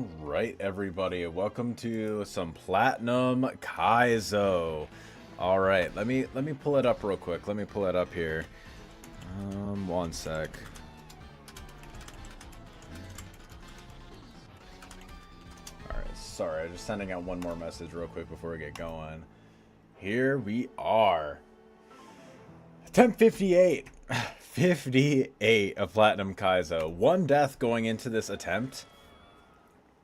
Alright, everybody, welcome to some Platinum Kaizo. Alright, let me pull it up real quick. Let me pull it up here. One sec. Alright, sorry, just sending out one more message real quick before we get going. Here we are. Attempt 58. 58 of Platinum Kaizo. One death going into this attempt.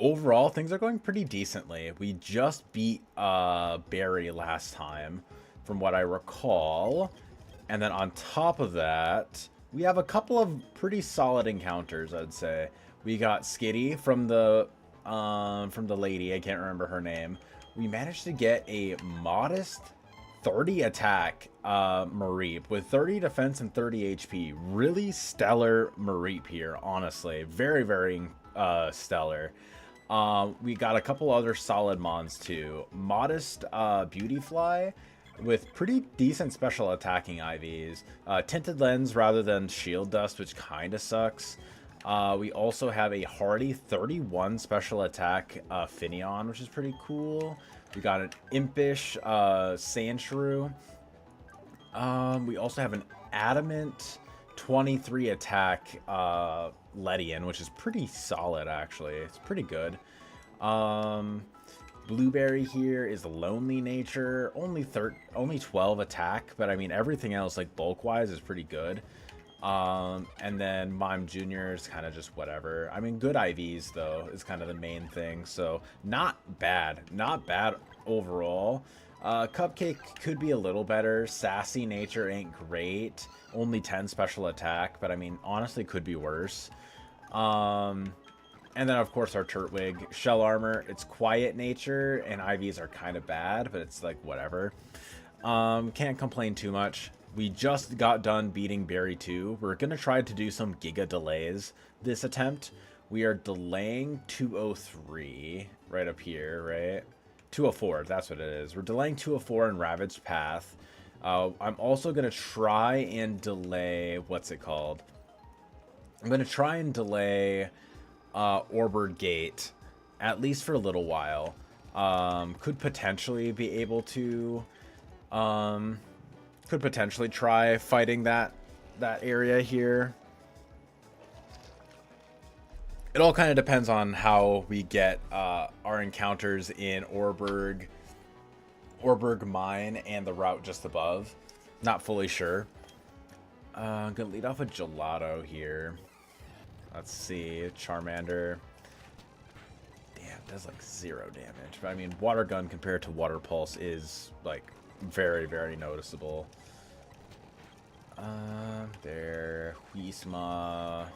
Overall, things are going pretty decently. We just beat Barry last time, from what I recall. And then on top of that, we have a couple of pretty solid encounters, I'd say. We got Skitty from the lady, I can't remember her name. We managed to get a modest 30 attack Mareep with 30 defense and 30 HP. Really stellar Mareep here, honestly. Very, very stellar. We got a couple other solid mons too. Modest Beautyfly with pretty decent special attacking IVs. Tinted Lens rather than Shield Dust, which kind of sucks. We also have a hardy 31 special attack Finneon, which is pretty cool. We got an impish Sandshrew. We also have an adamant 23 attack Ledian, which is pretty solid actually. It's pretty good. Blueberry here is lonely nature, only 12 attack, but I mean everything else like bulk wise is pretty good. And then Mime Jr. is kind of just whatever. I mean, good IVs though is kind of the main thing, so not bad overall. Cupcake could be a little better. Sassy nature ain't great, only 10 special attack, but I mean honestly could be worse. And then of course our Turtwig shell armor, it's quiet nature and IVs are kind of bad, but it's like whatever. Can't complain too much. We just got done beating Barry 2. We're gonna try to do some giga delays this attempt. We are delaying 203 right up here, right? 204, that's what it is. We're delaying 204 in Ravaged Path. I'm also gonna try and delay, what's it called? I'm gonna try and delay Orberd Gate, at least for a little while. Could potentially be able to, could potentially try fighting that area here. It all kind of depends on how we get our encounters in Orberg Mine and the route just above. Not fully sure. I'm gonna lead off a Gelato here. Let's see, Charmander. Damn, does like 0 damage. But I mean, Water Gun compared to Water Pulse is like very, very noticeable. There, Huisma.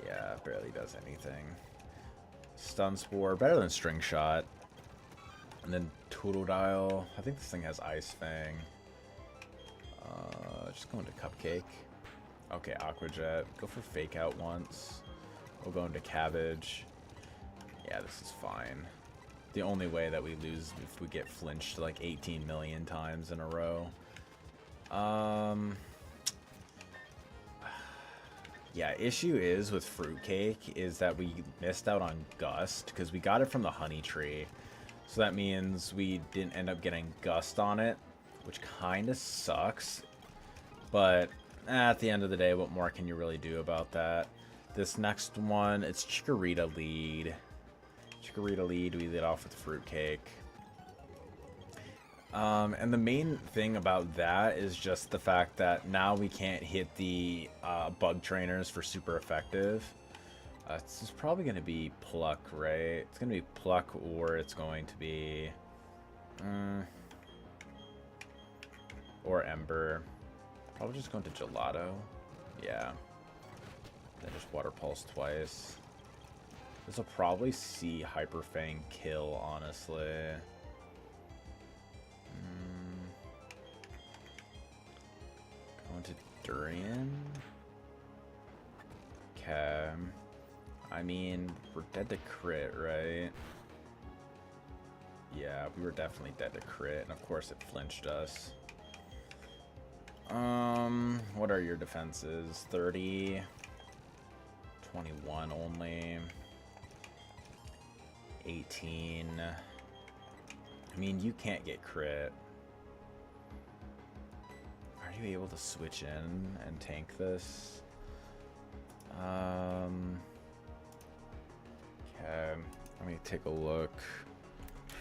Yeah, barely does anything. Stun Spore, better than String Shot. And then Totodile. I think this thing has Ice Fang. Just going to Cupcake. Okay, Aqua Jet. Go for Fake Out once. We'll go into Cabbage. Yeah, this is fine. The only way that we lose if we get flinched like 18 million times in a row. Yeah, issue is with Fruitcake is that we missed out on Gust because we got it from the Honey Tree. So that means we didn't end up getting Gust on it, which kind of sucks. But at the end of the day, what more can you really do about that? This next one, it's Chikorita Lead. Chikorita Lead, we lead off with Fruitcake. And the main thing about that is just the fact that now we can't hit the bug trainers for super effective. This is probably going to be Pluck, right? It's going to be Pluck or it's going to be... or Ember. Probably just going to Gelato. Yeah. Then just Water Pulse twice. This will probably see Hyper Fang kill, honestly. Going to Durian. Okay. I mean, we're dead to crit, right? Yeah, we were definitely dead to crit, and of course it flinched us. What are your defenses? 30, 21 only. 18. I mean, you can't get crit. Are you able to switch in and tank this? Okay, let me take a look.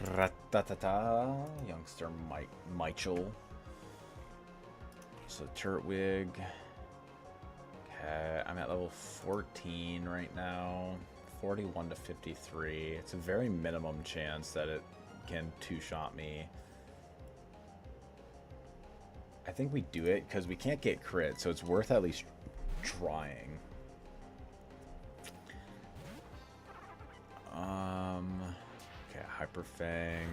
Ratatata, youngster Michael. So Turtwig. Okay, I'm at level 14 right now. 41 to 53. It's a very minimum chance that it can two-shot me. I think we do it because we can't get crit, so it's worth at least trying. Okay, Hyper Fang.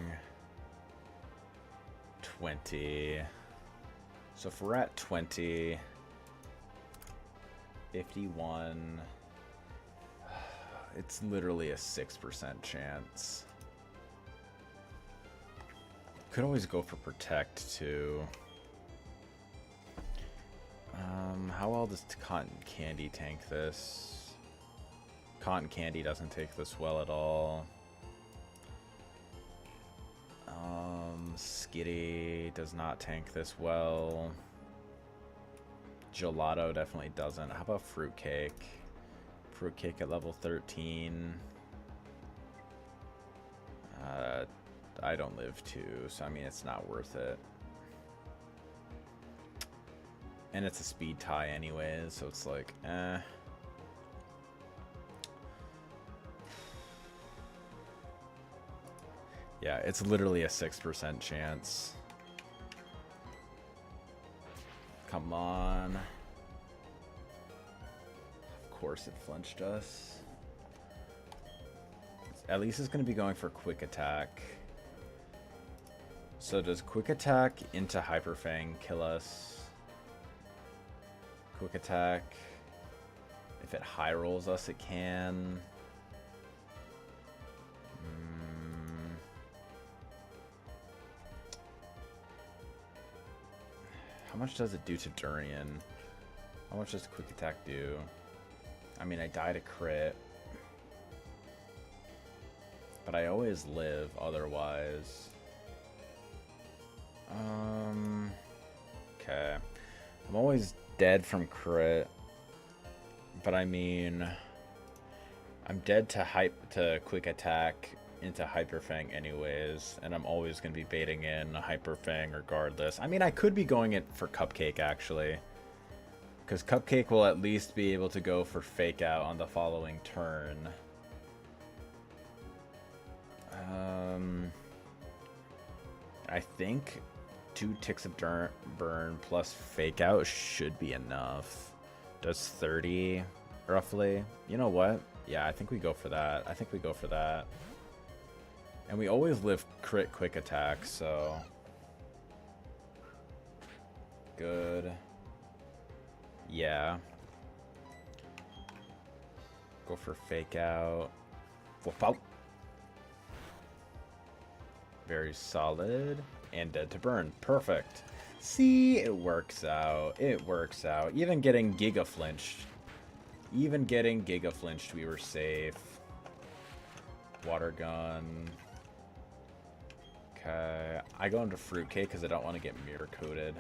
20. So if we're at 20, 51, it's literally a 6% chance. Could always go for Protect too. How well does Cotton Candy tank this? Cotton Candy doesn't take this well at all. Skitty does not tank this well. Gelato definitely doesn't. How about Fruitcake? Fruitcake at level 13. I don't live 2, so I mean it's not worth it. And it's a speed tie anyways, so it's like, eh. Yeah, it's literally a 6% chance. Come on. Of course it flinched us. At least it's going to be going for Quick Attack. So does Quick Attack into Hyper Fang kill us? Quick Attack. If it high rolls us, it can. How much does it do to Durian? How much does Quick Attack do? I mean, I died a crit. But I always live otherwise. Okay. I'm always dead from crit. But I mean, I'm dead to Quick Attack into Hyper Fang anyways, and I'm always going to be baiting in a Hyper Fang regardless. I mean, I could be going it for Cupcake actually, because Cupcake will at least be able to go for Fake Out on the following turn. I think 2 ticks of burn plus Fake Out should be enough. Does 30 roughly? You know what? Yeah, I think we go for that. I think we go for that. And we always live crit Quick Attack, so good. Yeah. Go for Fake Out. Whoop out. Very solid. And dead to burn. Perfect. See, it works out. It works out. Even getting Giga Flinched. Even getting Giga Flinched, we were safe. Water Gun. Okay. I go into Fruitcake because I don't want to get Mirror Coated.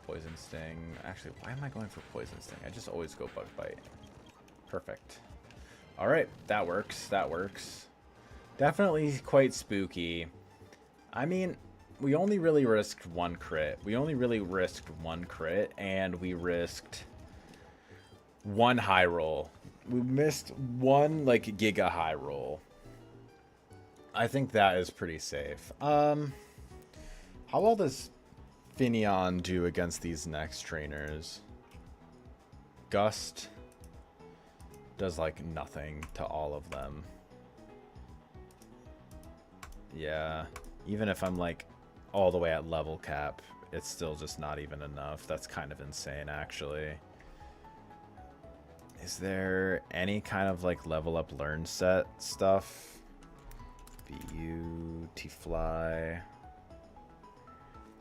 Poison Sting. Actually, why am I going for Poison Sting? I just always go Bug Bite. Perfect. Alright, that works. That works. Definitely quite spooky. I mean, we only really risked 1 crit. We only really risked 1 crit, and we risked 1 high roll. We missed 1, like, Giga high roll. I think that is pretty safe. How well does Finneon do against these next trainers? Gust does, like, nothing to all of them. Yeah. Even if I'm, like, all the way at level cap, it's still just not even enough. That's kind of insane, actually. Is there any kind of, like, level up learn set stuff? Beautifly.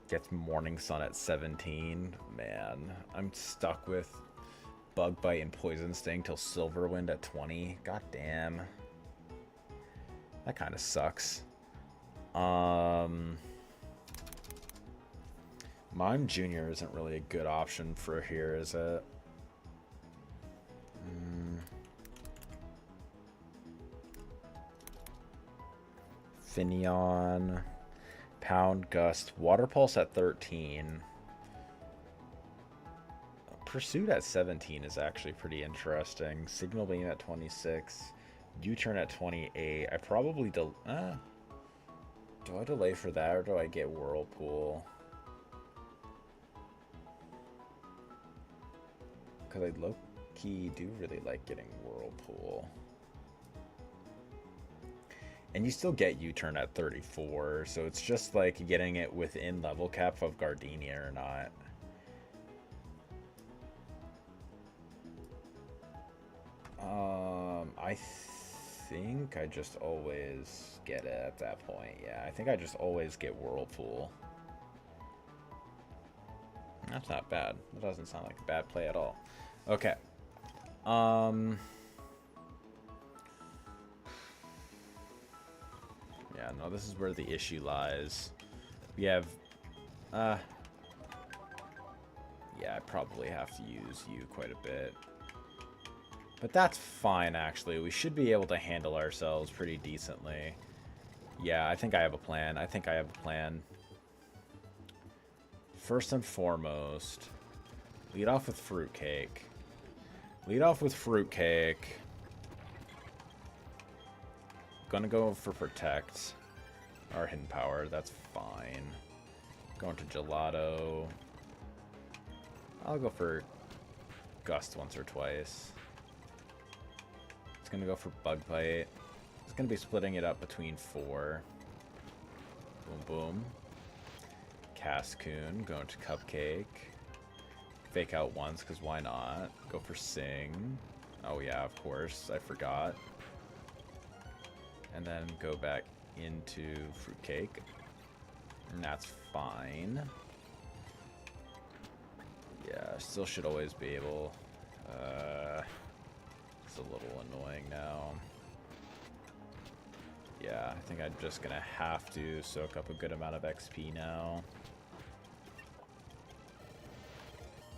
Gets Morning Sun at 17. Man, I'm stuck with Bug Bite and Poison Sting till Silverwind at 20. God damn. That kind of sucks. Mime Jr. isn't really a good option for here, is it? Finion, Pound, Gust, Water Pulse at 13. Pursuit at 17 is actually pretty interesting. Signal Beam at 26. U-Turn at 28. I probably do I delay for that, or do I get Whirlpool? Because I low-key do really like getting Whirlpool. And you still get U-Turn at 34, so it's just like getting it within level cap of Gardenia or not. I think I just always get it at that point. Yeah, I think I just always get Whirlpool. That's not bad. That doesn't sound like a bad play at all. Okay. Yeah, no, this is where the issue lies. We have... yeah, I probably have to use you quite a bit. But that's fine, actually. We should be able to handle ourselves pretty decently. Yeah, I think I have a plan. I think I have a plan. First and foremost, lead off with Fruitcake. Lead off with Fruitcake. Gonna go for Protect. Or Hidden Power, that's fine. Going to Gelato. I'll go for Gust once or twice. It's gonna go for Bug Bite. It's gonna be splitting it up between 4. Boom, boom. Cascoon, going to Cupcake. Fake out once, because why not? Go for Sing. Oh yeah, of course, I forgot. And then go back into Fruitcake. And that's fine. Yeah, still should always be able... it's a little annoying now. Yeah, I think I'm just gonna have to soak up a good amount of XP now.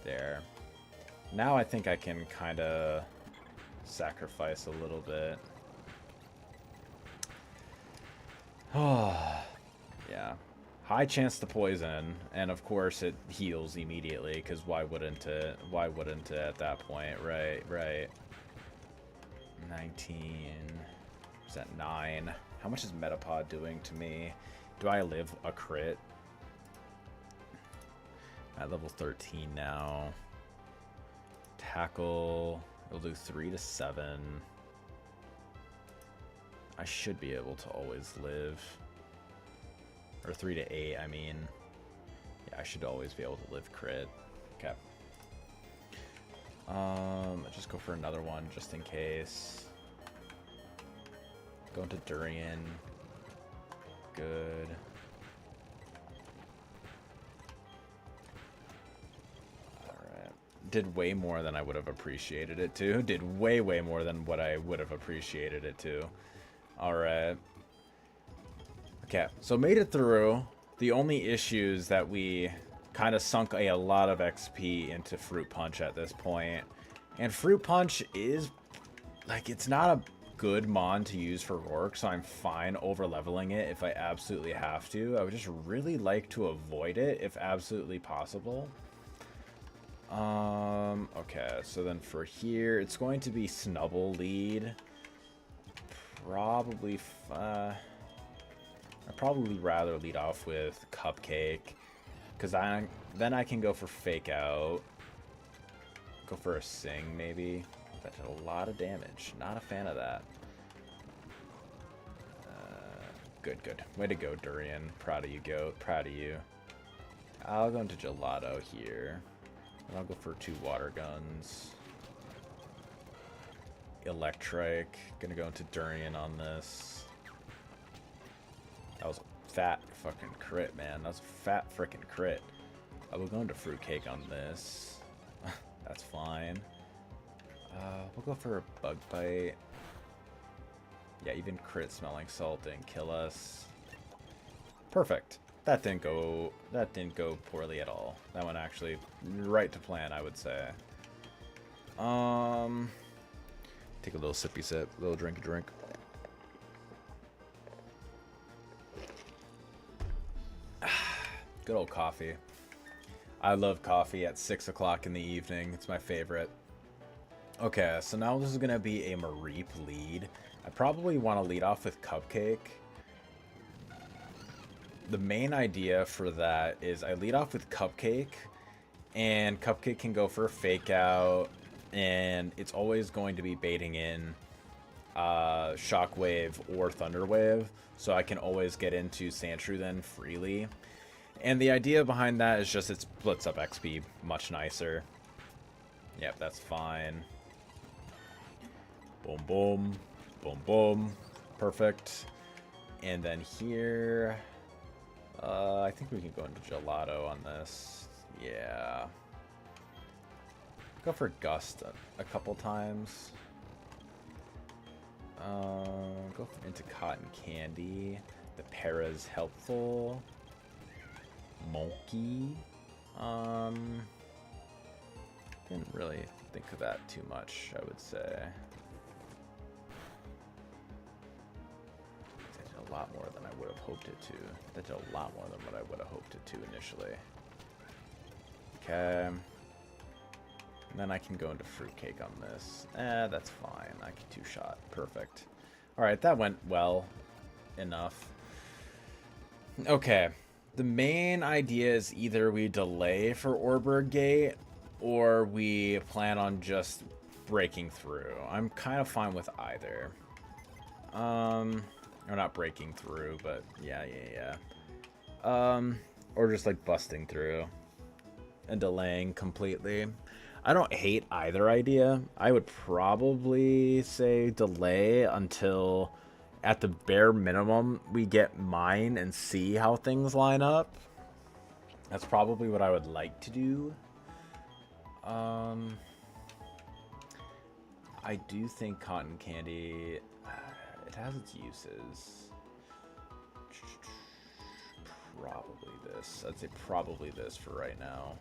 There. Now I think I can kind of sacrifice a little bit. Oh, yeah. High chance to poison, and of course it heals immediately, because why wouldn't it? Why wouldn't it at that point? Right, right. 19. Is that 9? How much is Metapod doing to me? Do I live a crit? At level 13 now. Tackle. It'll do 3 to 7. I should be able to always live. Or 3 to 8, I mean. Yeah, I should always be able to live crit. Okay. I'll just go for another one just in case. Going to Durian. Good. Alright. Did way more than I would have appreciated it to. Did way, way more than what I would have appreciated it to. Alright. Okay, so made it through. The only issues that we kind of sunk a lot of XP into Fruit Punch at this point. And Fruit Punch is, like, it's not a good mon to use for Rourke, so I'm fine over-leveling it if I absolutely have to. I would just really like to avoid it if absolutely possible. Okay, so then for here, it's going to be Snubble lead. Probably, I'd probably rather lead off with Cupcake, because then I can go for Fake Out. Go for a Sing, maybe. That did a lot of damage. Not a fan of that. Good, good. Way to go, Durian. Proud of you, Goat. Proud of you. I'll go into Gelato here. And I'll go for 2 Water Guns. Electric. Gonna go into Durian on this. That was a fat fucking crit, man. That was a fat frickin' crit. I will go into Fruitcake on this. That's fine. We'll go for a Bug Bite. Yeah, even crit smelling salt didn't kill us. Perfect. That didn't go poorly at all. That went actually right to plan, I would say. Take a little sippy sip, a little drinky drink. Good old coffee. I love coffee at 6 o'clock in the evening. It's my favorite. Okay, so now this is going to be a Mareep lead. I probably want to lead off with Cupcake. The main idea for that is I lead off with Cupcake, and Cupcake can go for a fake out, and it's always going to be baiting in Shockwave or Thunderwave, so I can always get into Sandshrew then freely. And the idea behind that is just it splits up XP much nicer. Yep, that's fine. Boom, boom. Boom, boom. Perfect. And then here... I think we can go into Gelato on this. Yeah. Go for Gust a couple times. Go into Cotton Candy. The Para's helpful. Monkey. Didn't really think of that too much, I would say. That did a lot more than I would have hoped it to. That did a lot more than what I would have hoped it to initially. Okay. And then I can go into Fruitcake on this. That's fine. I can two-shot. Perfect. Alright, that went well enough. Okay. The main idea is either we delay for Orberg Gate or we plan on just breaking through. I'm kind of fine with either. Or not breaking through, but yeah. Or just like busting through and delaying completely. I don't hate either idea. I would probably say delay until, at the bare minimum, we get mine and see how things line up. That's probably what I would like to do. I do think Cotton Candy, it has its uses. Probably this. I'd say probably this for right now.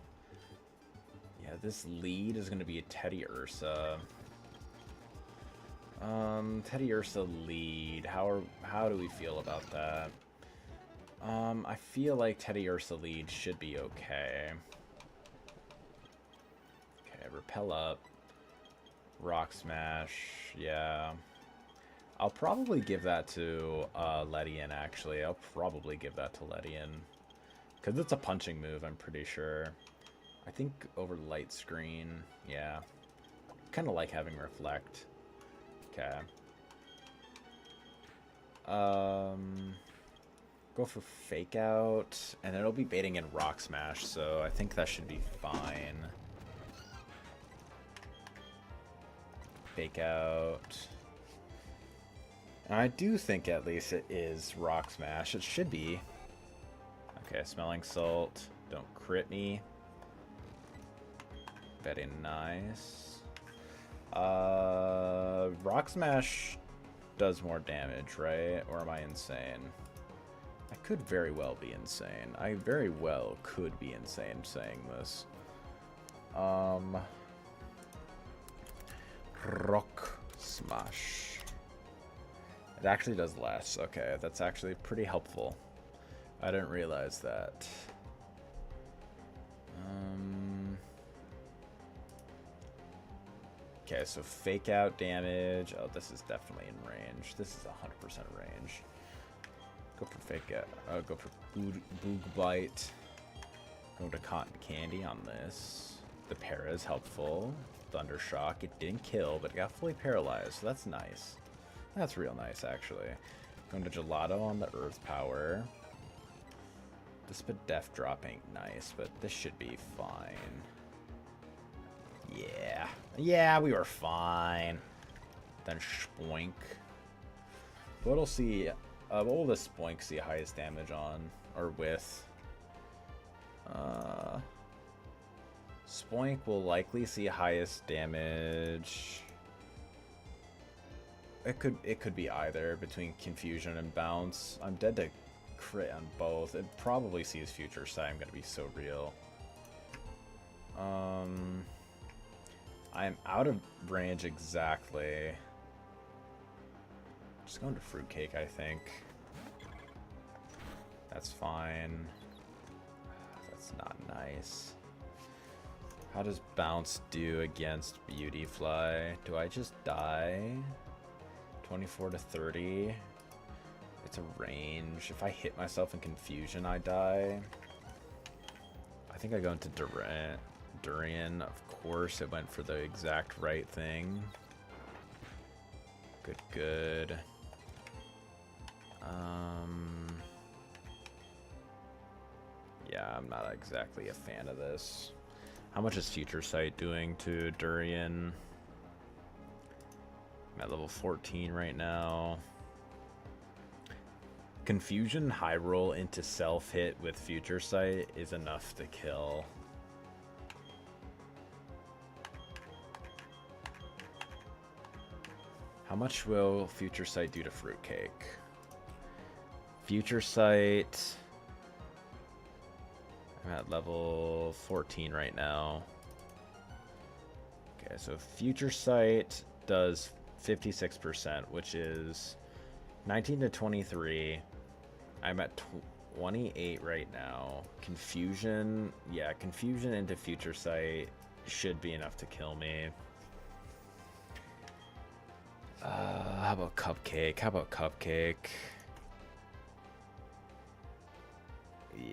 Yeah, this lead is going to be a Teddy Ursa. Teddy Ursa lead. How do we feel about that? I feel like Teddy Ursa lead should be okay. Okay, Repel up. Rock Smash. Yeah. I'll probably give that to Ledian, actually. I'll probably give that to Ledian. Because it's a punching move, I'm pretty sure. I think over Light Screen, yeah. Kind of like having Reflect. Okay. Go for Fake Out, and it'll be baiting in Rock Smash, so I think that should be fine. Fake Out. And I do think at least it is Rock Smash. It should be. Okay, Smelling Salt. Don't crit me. Very nice. Rock Smash does more damage, right? Or am I insane? I could very well be insane. I very well could be insane saying this. Rock Smash. It actually does less. Okay, that's actually pretty helpful. I didn't realize that. Okay, so Fake Out damage. Oh, this is definitely in range. This is 100% range. Go for Fake Out. Go for Boog Bite. Go to Cotton Candy on this. The para is helpful. Thunder Shock. It didn't kill, but it got fully paralyzed, so that's nice. That's real nice, actually. Going to Gelato on the Earth Power. This Def Drop ain't nice, but this should be fine. Yeah. Yeah, we were fine. Then Spoink. What'll see... what will the Spoink see highest damage on? Or with? Spoink will likely see highest damage... it could be either between confusion and bounce. I'm dead to crit on both. It probably sees future sight. I'm gonna be so real. I'm out of range exactly. Just going to fruitcake, I think. That's fine. That's not nice. How does bounce do against Beautyfly? Do I just die? 24 to 30. It's a range. If I hit myself in confusion, I die. I think I go into Durian. Of course, it went for the exact right thing. Good, good. Yeah, I'm not exactly a fan of this. How much is Future Sight doing to Durian? I'm at level 14 right now. Confusion high roll into self hit with Future Sight is enough to kill. How much will Future Sight do to Fruitcake? Future Sight. I'm at level 14 right now. Okay, so Future Sight does 56%, which is 19 to 23. I'm at 28 right now. Confusion, yeah, Confusion into Future Sight should be enough to kill me. How about Cupcake? How about Cupcake?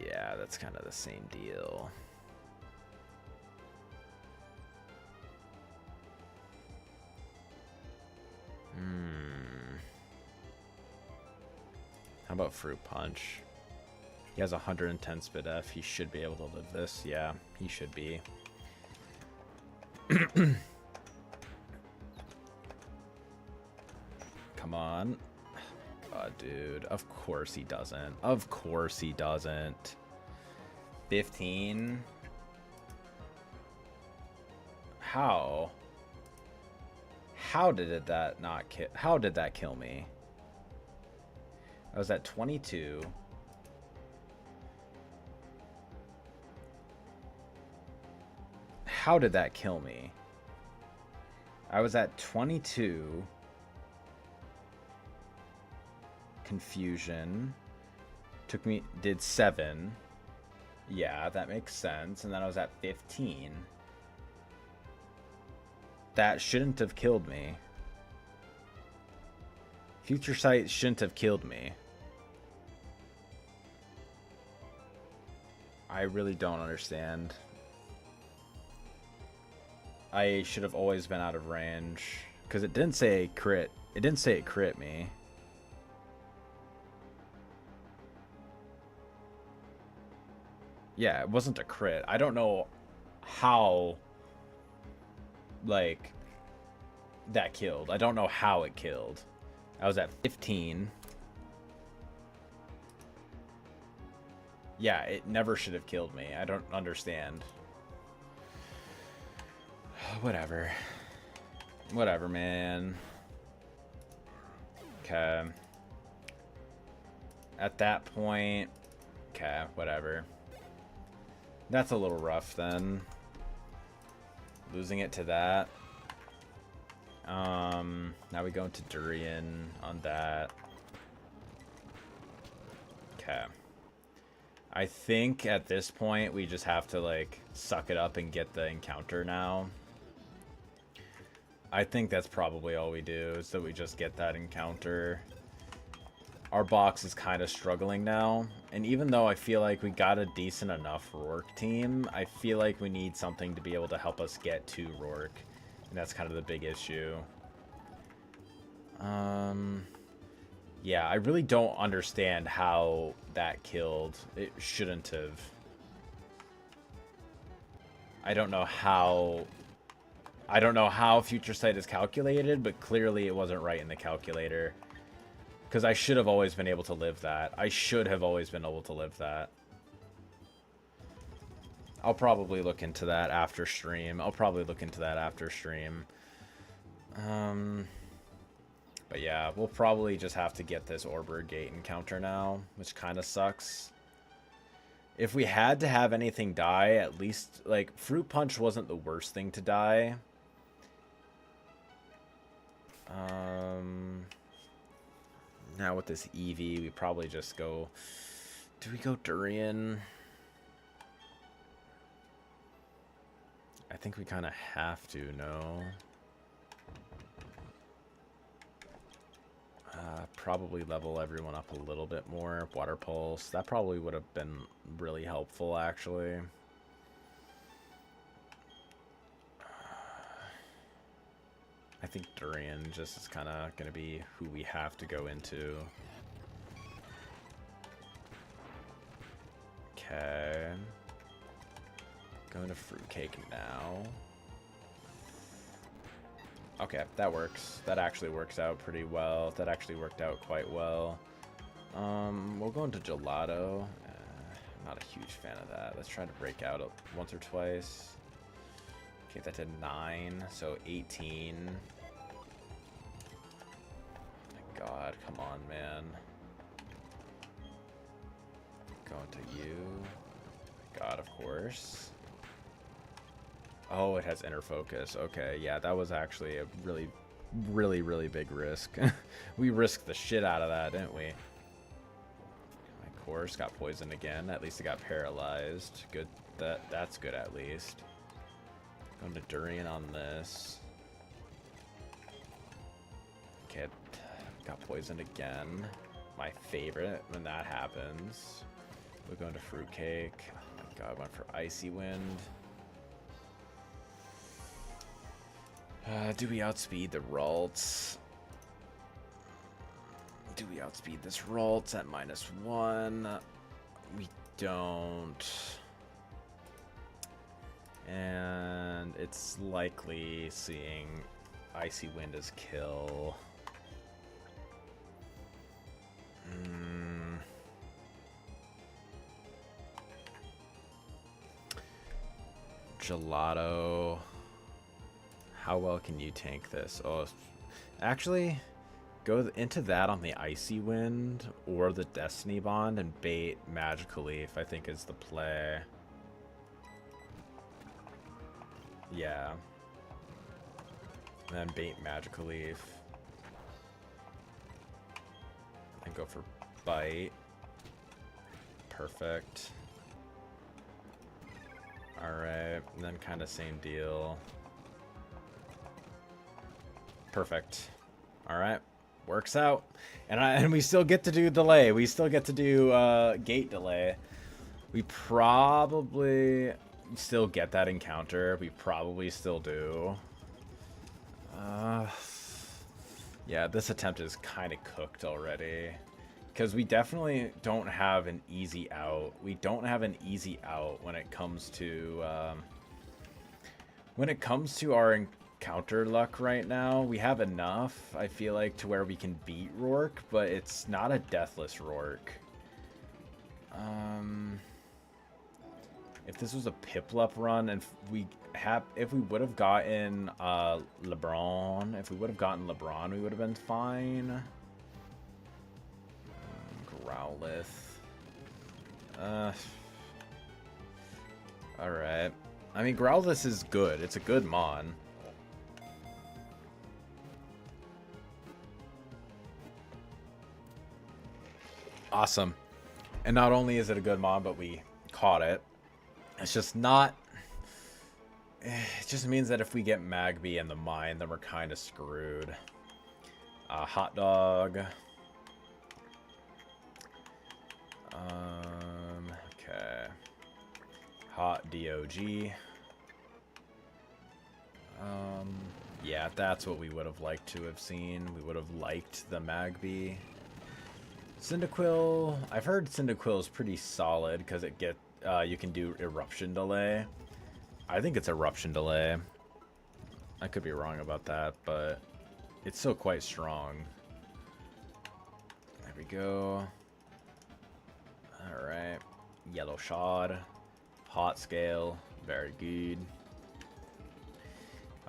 Yeah, that's kind of the same deal. How about Fruit Punch? He has 110 Spit F. He should be able to live this. Yeah, he should be. Come on. God, dude. Of course he doesn't. Of course he doesn't. 15. How? How did that not kill? How did that kill me? I was at 22. How did that kill me? I was at 22. Confusion. Did 7. Yeah, that makes sense. And then I was at 15. That shouldn't have killed me. Future Sight shouldn't have killed me. I really don't understand. I should have always been out of range. Because it didn't say crit. It didn't say it crit me. Yeah, it wasn't a crit. I don't know how, like, that killed. I don't know how it killed. I was at 15. Yeah, it never should have killed me. I don't understand. Whatever. Whatever, man. Okay. At that point... Okay, whatever. That's a little rough, then. Losing it to that. Now we go into Durian on that. Okay. I think at this point we just have to, like, suck it up and get the encounter now. I think that's probably all we do, is that we just get that encounter. Our box is kind of struggling now, and even though I feel like we got a decent enough Rourke team, I feel like we need something to be able to help us get to Rourke, and that's kind of the big issue. Yeah, I really don't understand how that killed. It shouldn't have. I don't know how Future Sight is calculated, but clearly it wasn't right in the calculator. Because I should have always been able to live that. I should have always been able to live that. I'll probably look into that after stream. But yeah, we'll probably just have to get this Orbiter Gate encounter now, which kind of sucks. If we had to have anything die, at least, like, Fruit Punch wasn't the worst thing to die. Now with this Eevee, we probably just go... Do we go Durian? I think we kind of have to, no? Probably level everyone up a little bit more. Water Pulse. That probably would have been really helpful, actually. I think Durian just is kind of going to be who we have to go into. Okay. Going to Fruitcake now. Okay, that works. That actually works out pretty well. That actually worked out quite well. We'll go into Gelato. Not a huge fan of that. Let's try to break out once or twice. Okay, that did 9, so 18. My God, come on, man. Going to you. My God, of course. Oh, it has inner focus. Okay, yeah, that was actually a really, really, really big risk. We risked the shit out of that, didn't we? My course got poisoned again. At least it got paralyzed. Good. That's good at least. Going to Durian on this. Okay, got poisoned again. My favorite when that happens. We're going to Fruitcake. Oh my God, went for Icy Wind. Do we outspeed the Ralts? Do we outspeed this Ralts at -1? We don't. And it's likely seeing Icy Wind as kill. Gelato. How well can you tank this? Oh, actually, go into that on the Icy Wind or the Destiny Bond and bait Magical Leaf, I think is the play. Yeah. And then bait Magical Leaf. And go for Bite. Perfect. Alright, and then kind of same deal. Perfect. All right, works out, and we still get to do delay. We still get to do gate delay. We probably still get that encounter. We probably still do. Yeah, this attempt is kind of cooked already, because we definitely don't have an easy out. We don't have an easy out when it comes to our encounter luck right now. We have enough, I feel like, to where we can beat Rourke, but it's not a deathless Rourke. If this was a Piplup run, and if we would have gotten LeBron, we would have been fine. Growlithe. Alright. I mean, Growlithe is good. It's a good mon. Awesome. And not only is it a good mon, but we caught it. It's just not... It just means that if we get Magby and the mine, then we're kind of screwed. Hot Dog. Okay. Hot DOG. Yeah, that's what we would have liked to have seen. We would have liked the Magby. Cyndaquil, I've heard Cyndaquil is pretty solid because you can do Eruption Delay. I think it's Eruption Delay. I could be wrong about that, but it's still quite strong. There we go. Alright. Yellow Shod. Hot Scale. Very good.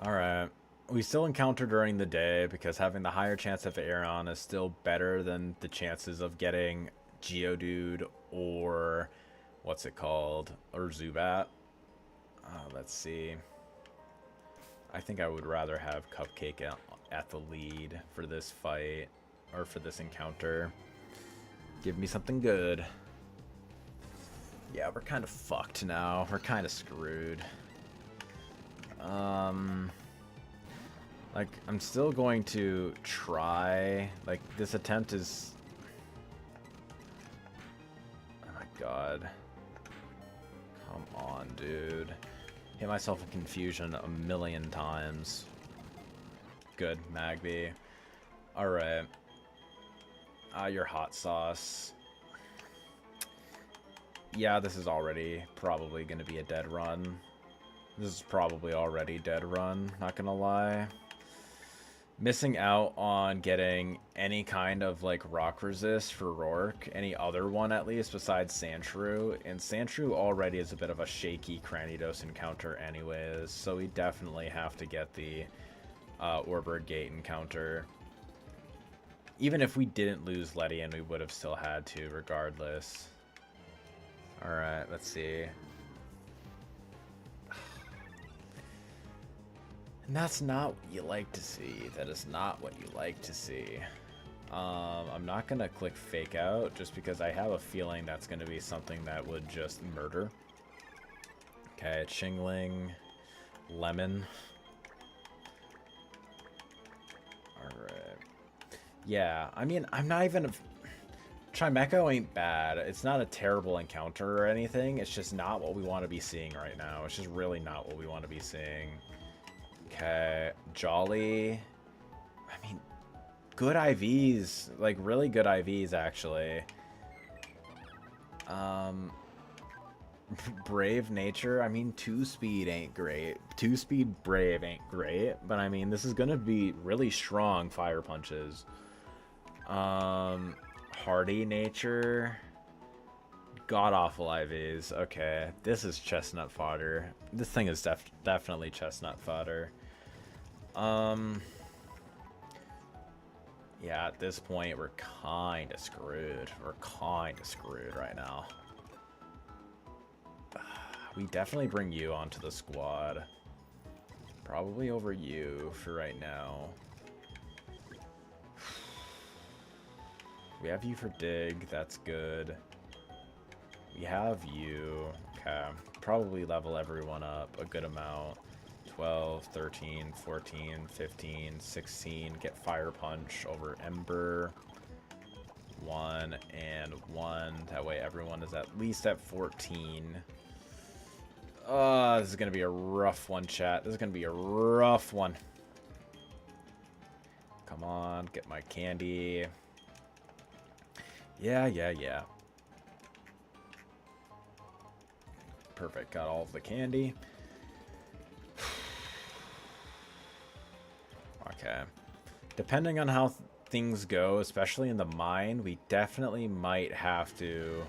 Alright. we still encounter during the day because having the higher chance of Aeron is still better than the chances of getting Geodude or what's it called, or Zubat. Let's see. I think I would rather have Cupcake at the lead for this fight, or for this encounter. Give me something good. Yeah, we're kind of fucked now. We're kind of screwed. Like, I'm still going to try. Like, this attempt is... Oh my god. Come on, dude. Hit myself in confusion a million times. Good, Magby. Alright. Your hot sauce. Yeah, this is already probably going to be a dead run. This is probably already dead run, not gonna lie. Missing out on getting any kind of, like, rock resist for Rourke. Any other one, at least, besides Sandshrew. And Sandshrew already is a bit of a shaky Cranidos encounter anyways. So we definitely have to get the Orberg Gate encounter. Even if we didn't lose Ledian, we would have still had to, regardless. Alright, let's see. And that's not what you like to see. That is not what you like to see. I'm not going to click Fake Out, just because I have a feeling that's going to be something that would just murder. Okay, Chingling, Lemon. Alright. Yeah, I mean, I'm not even... Trimecho ain't bad. It's not a terrible encounter or anything. It's just not what we want to be seeing right now. It's just really not what we want to be seeing. Okay, Jolly. I mean, good IVs. Like, really good IVs, actually. Brave Nature. I mean, 2-speed ain't great. 2-speed Brave ain't great. But, I mean, this is going to be really strong Fire Punches. Hardy Nature. God-awful IVs. Okay, this is chestnut fodder. This thing is definitely chestnut fodder. Yeah, at this point, we're kind of screwed. We're kind of screwed right now. We definitely bring you onto the squad. Probably over you for right now. We have you for dig. That's good. We have you. Okay. Probably level everyone up a good amount. 12, 13, 14, 15, 16. Get Fire Punch over Ember. 1 and 1. That way everyone is at least at 14. This is going to be a rough one, chat. This is going to be a rough one. Come on. Get my candy. Yeah. Perfect. Got all of the candy. Okay. Depending on how things go, especially in the mine, we definitely might have to...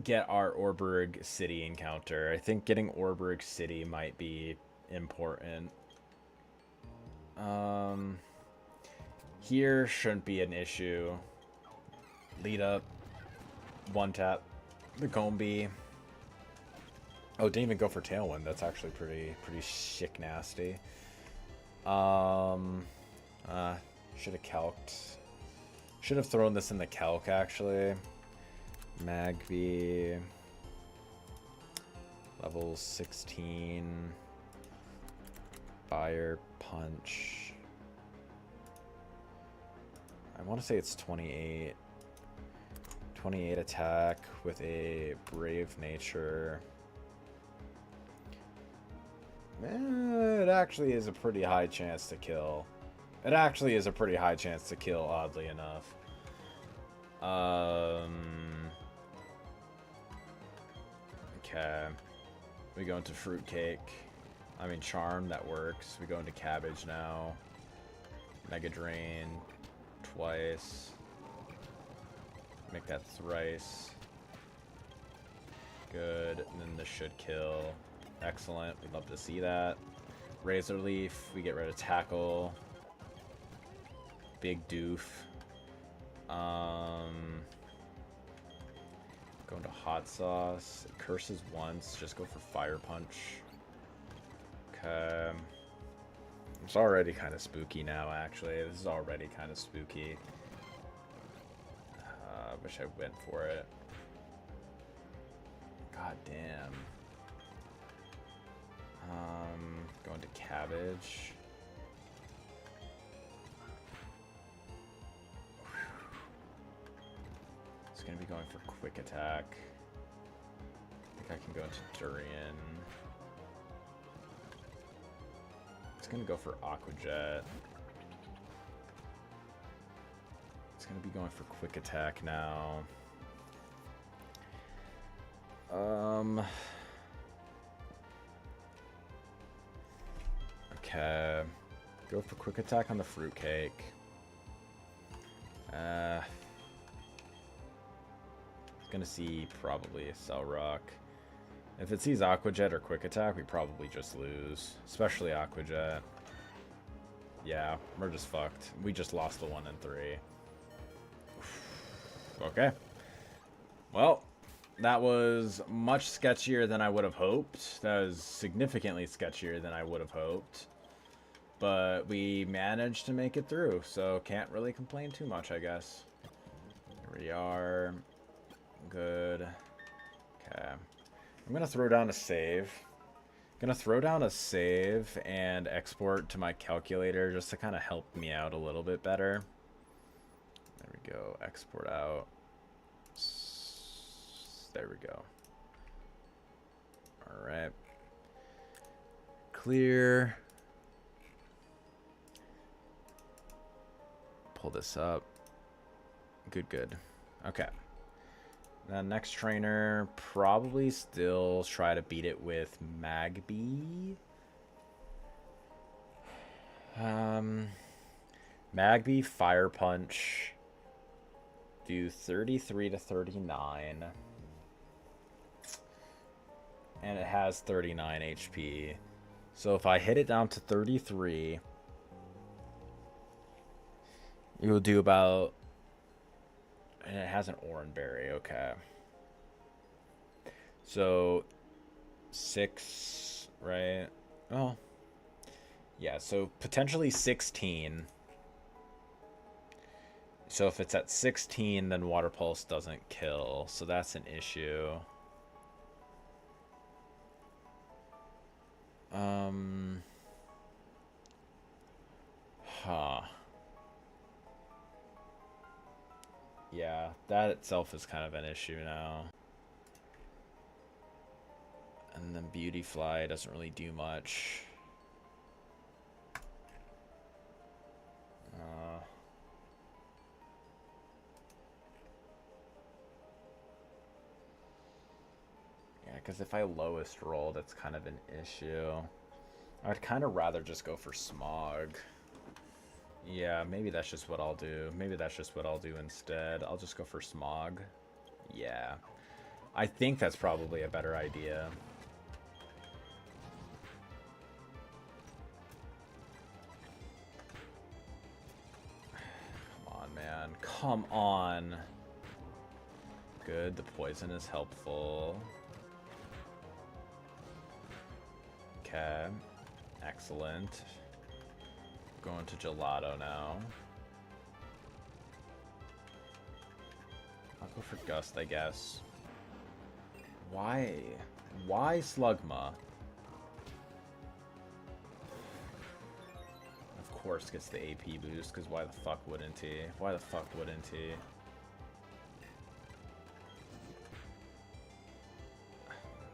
get our Orberg City encounter. I think getting Orberg City might be important. Here shouldn't be an issue. Lead up. One tap. The Combi. Oh, didn't even go for Tailwind. That's actually pretty sick nasty. Should have calced. Should have thrown this in the calc, actually. Magby. Level 16. Fire Punch. I want to say it's 28. 28 attack with a Brave Nature. It actually is a pretty high chance to kill. It actually is a pretty high chance to kill, oddly enough. Okay. We go into Fruitcake. I mean, Charm, that works. We go into Cabbage now. Mega Drain. Twice. Make that thrice. Good. And then this should kill. Excellent. We'd love to see that. Razor Leaf. We get rid of Tackle. Big Doof. Going to Hot Sauce. It curses once. Just go for Fire Punch. Okay. It's already kind of spooky now, actually. This is already kind of spooky. Wish I went for it. God damn. Going to Cabbage. It's gonna be going for Quick Attack. I think I can go into Durian. It's gonna go for Aqua Jet. It's gonna be going for Quick Attack now. Okay. Go for Quick Attack on the Fruitcake. It's gonna see probably a Cell Rock. If it sees Aqua Jet or Quick Attack, we probably just lose. Especially Aqua Jet. Yeah, we're just fucked. We just lost the 1 and 3. Okay. Well, that was much sketchier than I would have hoped. That was significantly sketchier than I would have hoped. But we managed to make it through, so can't really complain too much, I guess. Here we are. Good. Okay. I'm going to throw down a save. I'm going to throw down a save and export to my calculator just to kind of help me out a little bit better. There we go. Export out. There we go. All right. Clear. Pull this up. Good, good. Okay. Now, next trainer, probably still try to beat it with Magby. Magby, Fire Punch. Do 33 to 39. And it has 39 HP. So if I hit it down to 33, it will do about... And it has an Oranberry, okay. So, 6, right? Oh. Yeah, so potentially 16. So if it's at 16, then Water Pulse doesn't kill. So that's an issue. Huh. Yeah, that itself is kind of an issue now. And then Beauty Fly doesn't really do much. Yeah, because if I lowest roll, that's kind of an issue. I'd kind of rather just go for Smog. Yeah, maybe that's just what I'll do. Maybe that's just what I'll do instead. I'll just go for Smog. Yeah. I think that's probably a better idea. Come on, man. Come on. Good. The poison is helpful. Okay. Excellent. Going to Gelato now. I'll go for Gust, I guess. Why? Why Slugma? Of course gets the AP boost, because why the fuck wouldn't he? Why the fuck wouldn't he?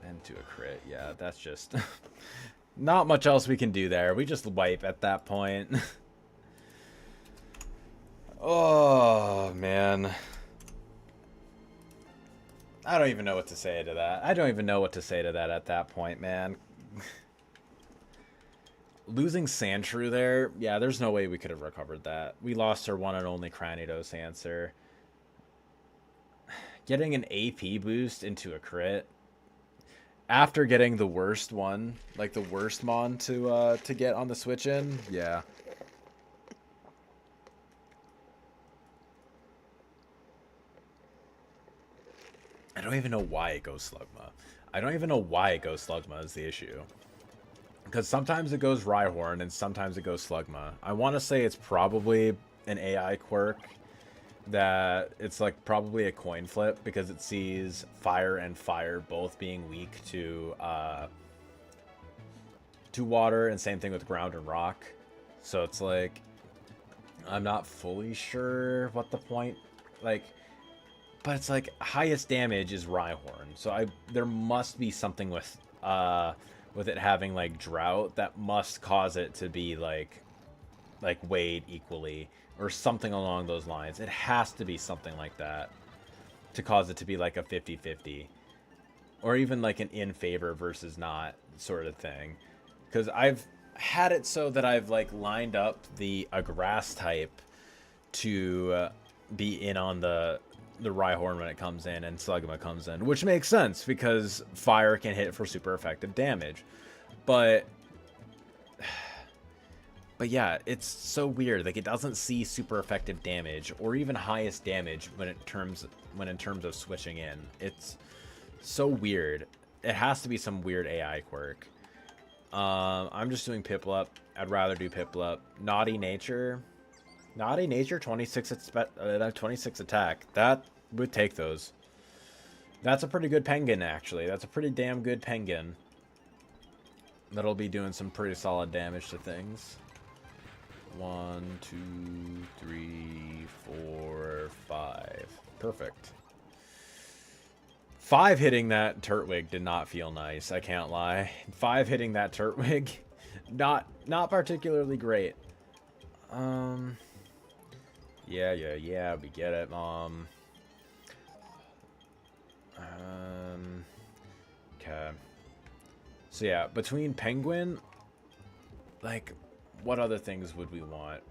And to a crit, yeah, that's just... Not much else we can do there. We just wipe at that point. Oh, man. I don't even know what to say to that. I don't even know what to say to that at that point, man. Losing Sandshrew there, yeah, there's no way we could have recovered that. We lost our one and only Cranidos answer. Getting an AP boost into a crit, After getting the worst one, like the worst mon to get on the switch in, yeah. I don't even know why it goes Slugma. I don't even know why it goes Slugma is the issue. Because sometimes it goes Rhyhorn and sometimes it goes Slugma. I want to say it's probably an AI quirk that it's like probably a coin flip because it sees fire and fire both being weak to water, and same thing with ground and rock. So it's like I'm not fully sure what the point, like, but it's like highest damage is Rhyhorn. So there must be something with it having like drought that must cause it to be like weighed equally or something along those lines. It has to be something like that to cause it to be like a 50-50 or even like an in favor versus not sort of thing. Because I've had it so that I've like lined up a grass type to be in on the Rhyhorn when it comes in and Slugma comes in, which makes sense because fire can hit for super effective damage. But yeah, it's so weird. Like it doesn't see super effective damage or even highest damage when in terms of switching in. It's so weird. It has to be some weird AI quirk. I'm just doing Piplup. I'd rather do Piplup. Naughty Nature. Naughty Nature, 26 attack. That would take those. That's a pretty good Penguin, actually. That's a pretty damn good Penguin. That'll be doing some pretty solid damage to things. 1, 2, 3, 4, 5. Perfect. 5 hitting that Turtwig did not feel nice, I can't lie. 5 hitting that Turtwig, not particularly great. Yeah, we get it, Mom. Okay. So yeah, between Penguin, like, what other things would we want?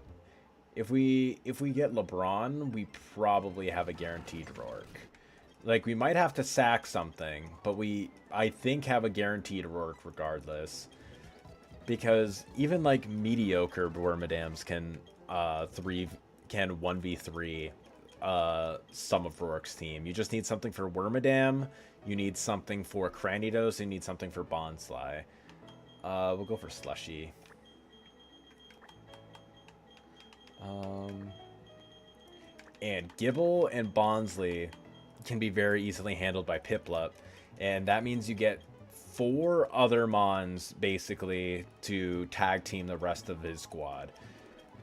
If we get LeBron, we probably have a guaranteed Rourke. Like, we might have to sack something, but I think, have a guaranteed Rourke regardless. Because even, like, mediocre Wormadams can 1v3 some of Rourke's team. You just need something for Wormadam, you need something for Cranidos, you need something for Bonsly. We'll go for Slushy. And Gibble and Bonsly can be very easily handled by Piplup, and that means you get 4 other Mons basically to tag team the rest of his squad.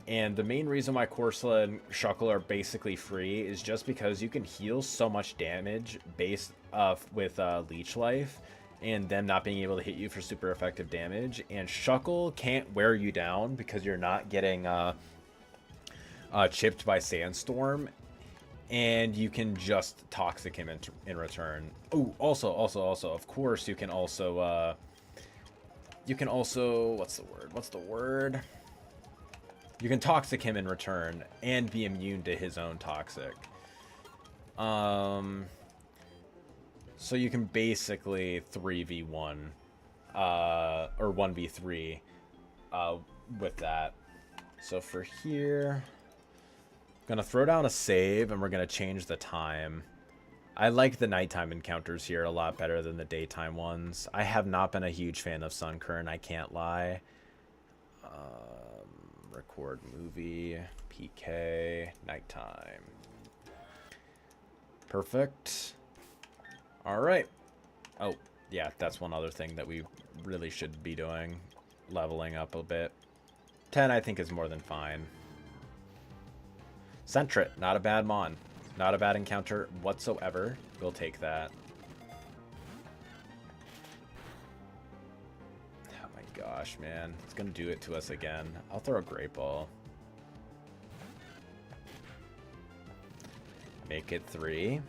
And the main reason why Corsola and Shuckle are basically free is just because you can heal so much damage based with Leech Life and them not being able to hit you for super effective damage, and Shuckle can't wear you down because you're not getting chipped by Sandstorm, and you can just Toxic him in return. Oh, also, of course, you can also, what's the word? You can Toxic him in return and be immune to his own Toxic. So you can basically 3v1, or 1v3, with that. So for here, gonna throw down a save, and we're gonna change the time. I like the nighttime encounters here a lot better than the daytime ones. I have not been a huge fan of Sunkern, I can't lie. Record movie, PK, nighttime. Perfect. Alright. Oh, yeah, that's one other thing that we really should be doing. Leveling up a bit. 10, I think, is more than fine. Sentret, not a bad mon. Not a bad encounter whatsoever. We'll take that. Oh my gosh, man. It's gonna do it to us again. I'll throw a Great Ball. Make it 3.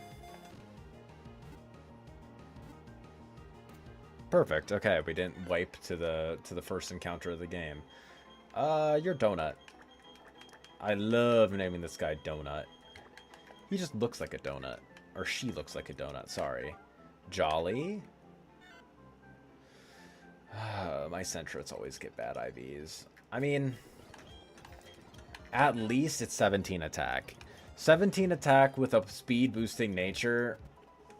Perfect. Okay, we didn't wipe to the first encounter of the game. You're Donut. I love naming this guy Donut. He just looks like a donut. Or she looks like a donut, sorry. Jolly. My Centrets always get bad IVs. I mean, at least it's 17 attack. 17 attack with a speed boosting nature,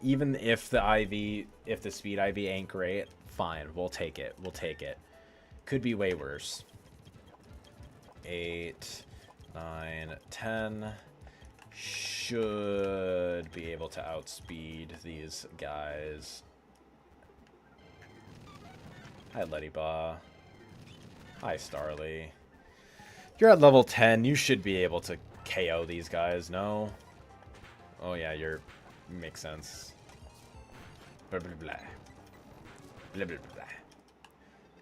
even if the speed IV ain't great, fine, we'll take it. We'll take it. Could be way worse. 8, 9, 10. Should be able to outspeed these guys. Hi, Lettyba. Hi, Starly. You're at level 10. You should be able to KO these guys, no? Oh, yeah, you're... Makes sense. Blah, blah, blah. Blah, blah, blah.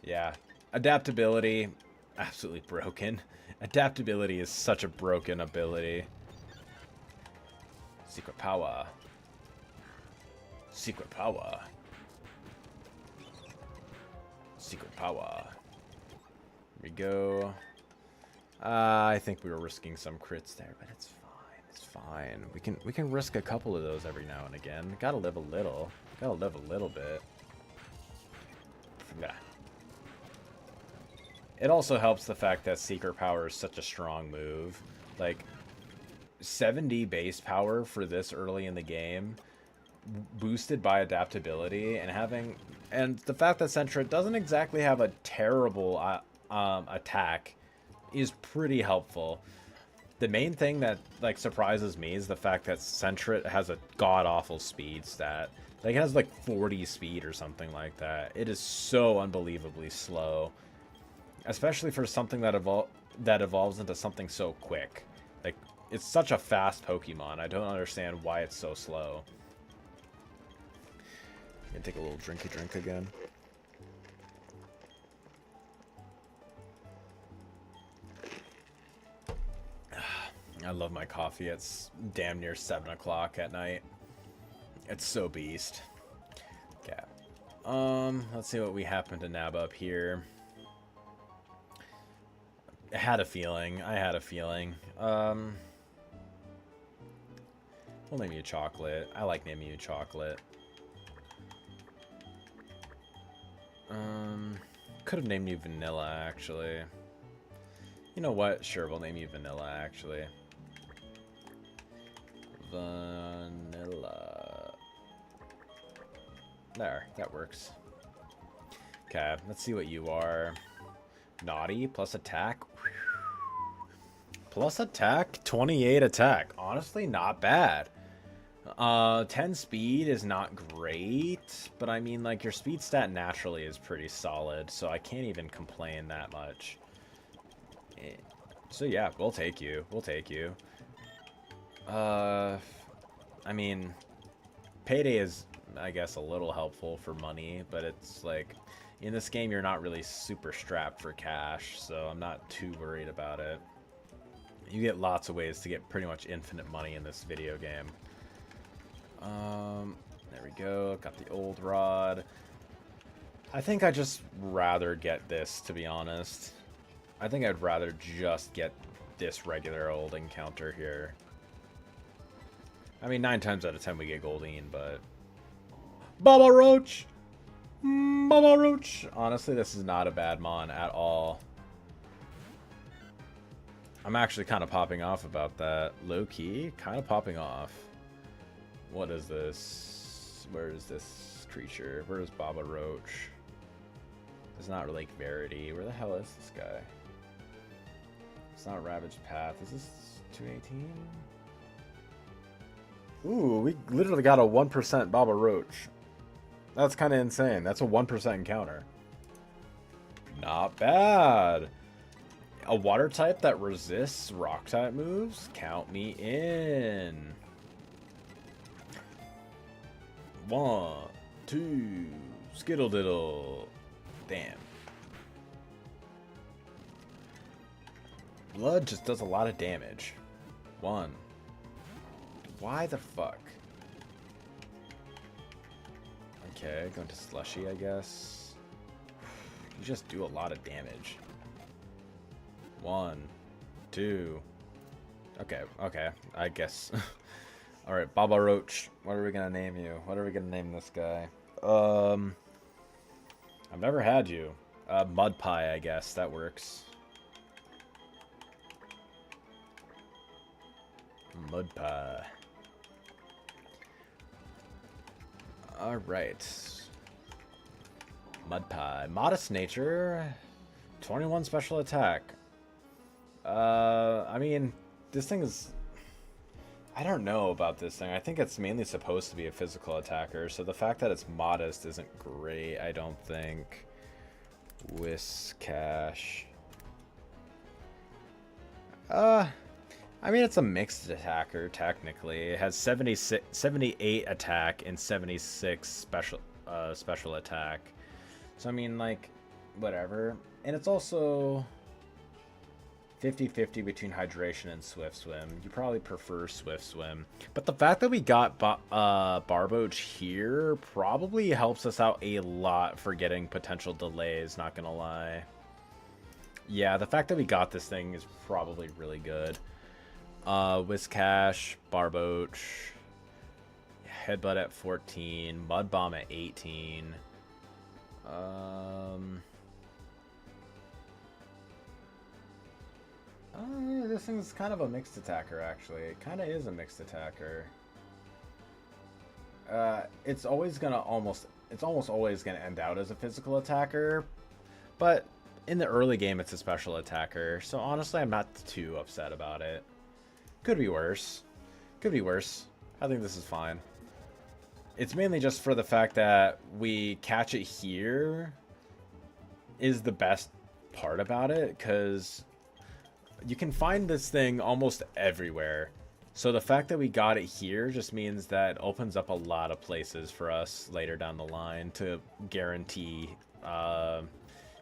Yeah. Adaptability, absolutely broken. Adaptability is such a broken ability. Secret power. Secret power. Secret power. Here we go. I think we were risking some crits there, but it's fine. It's fine. We can risk a couple of those every now and again. Gotta live a little. Gotta live a little bit. Yeah. It also helps the fact that Secret Power is such a strong move. Like, 70 base power for this early in the game, boosted by adaptability, and the fact that Sentret doesn't exactly have a terrible attack is pretty helpful. The main thing that like surprises me is the fact that Sentret has a god-awful speed stat. Like, it has like 40 speed or something like that. It is so unbelievably slow, especially for something that evolves into something so quick. Like, it's such a fast Pokemon. I don't understand why it's so slow. Gonna take a little drinky drink again. I love my coffee. It's damn near 7 o'clock at night. It's so beast. Okay. Let's see what we happen to nab up here. I had a feeling. We'll name you Chocolate. I like naming you Chocolate. Could have named you Vanilla, actually. You know what? Sure, we'll name you Vanilla, actually. Vanilla. There, that works. Okay, let's see what you are. Naughty, plus attack. Plus attack, 28 attack. Honestly, not bad. 10 speed is not great, but I mean, like, your speed stat naturally is pretty solid, so I can't even complain that much. So yeah, we'll take you. We'll take you. I mean, Payday is, I guess, a little helpful for money, but it's like, in this game, you're not really super strapped for cash, so I'm not too worried about it. You get lots of ways to get pretty much infinite money in this video game. There we go. Got the old rod. I think I'd just rather get this, to be honest. I think I'd rather just get this regular old encounter here. I mean, 9 times out of 10 we get Goldeen, but... Baba Roach! Baba Roach! Honestly, this is not a bad mon at all. I'm actually kind of popping off about that. Low-key, kind of popping off. What is this? Where is this creature? Where is Baba Roach? It's not Lake Verity. Where the hell is this guy? It's not Ravaged Path. Is this 218? Ooh, we literally got a 1% Baba Roach. That's kind of insane. That's a 1% encounter. Not bad. A water type that resists rock type moves? Count me in. 1, 2, skittle diddle. Damn. Blood just does a lot of damage. 1. Why the fuck? Okay, going to Slushy, I guess. You just do a lot of damage. 1, 2. Okay, I guess. Alright, Baba Roach. What are we gonna name you? What are we gonna name this guy? I've never had you. Mud pie, I guess. That works. Mud pie. Alright. Mud pie. Modest nature. 21 special attack. I mean, this thing is... I don't know about this thing. I think it's mainly supposed to be a physical attacker, so the fact that it's modest isn't great, I don't think. Whiskash. I mean, it's a mixed attacker, technically. It has 78 attack and 76 special attack. So, I mean, like, whatever. And it's also 50-50 between hydration and swift swim. You probably prefer swift swim. But the fact that we got Barboach here probably helps us out a lot for getting potential delays, not gonna lie. Yeah, the fact that we got this thing is probably really good. Whiskash, Barboach, Headbutt at 14, Mud Bomb at 18. This thing's kind of a mixed attacker, actually. It kind of is a mixed attacker. It's almost always gonna end out as a physical attacker, but in the early game, it's a special attacker. So honestly, I'm not too upset about it. Could be worse. Could be worse. I think this is fine. It's mainly just for the fact that we catch it here is the best part about it, because you can find this thing almost everywhere. So the fact that we got it here just means that it opens up a lot of places for us later down the line to guarantee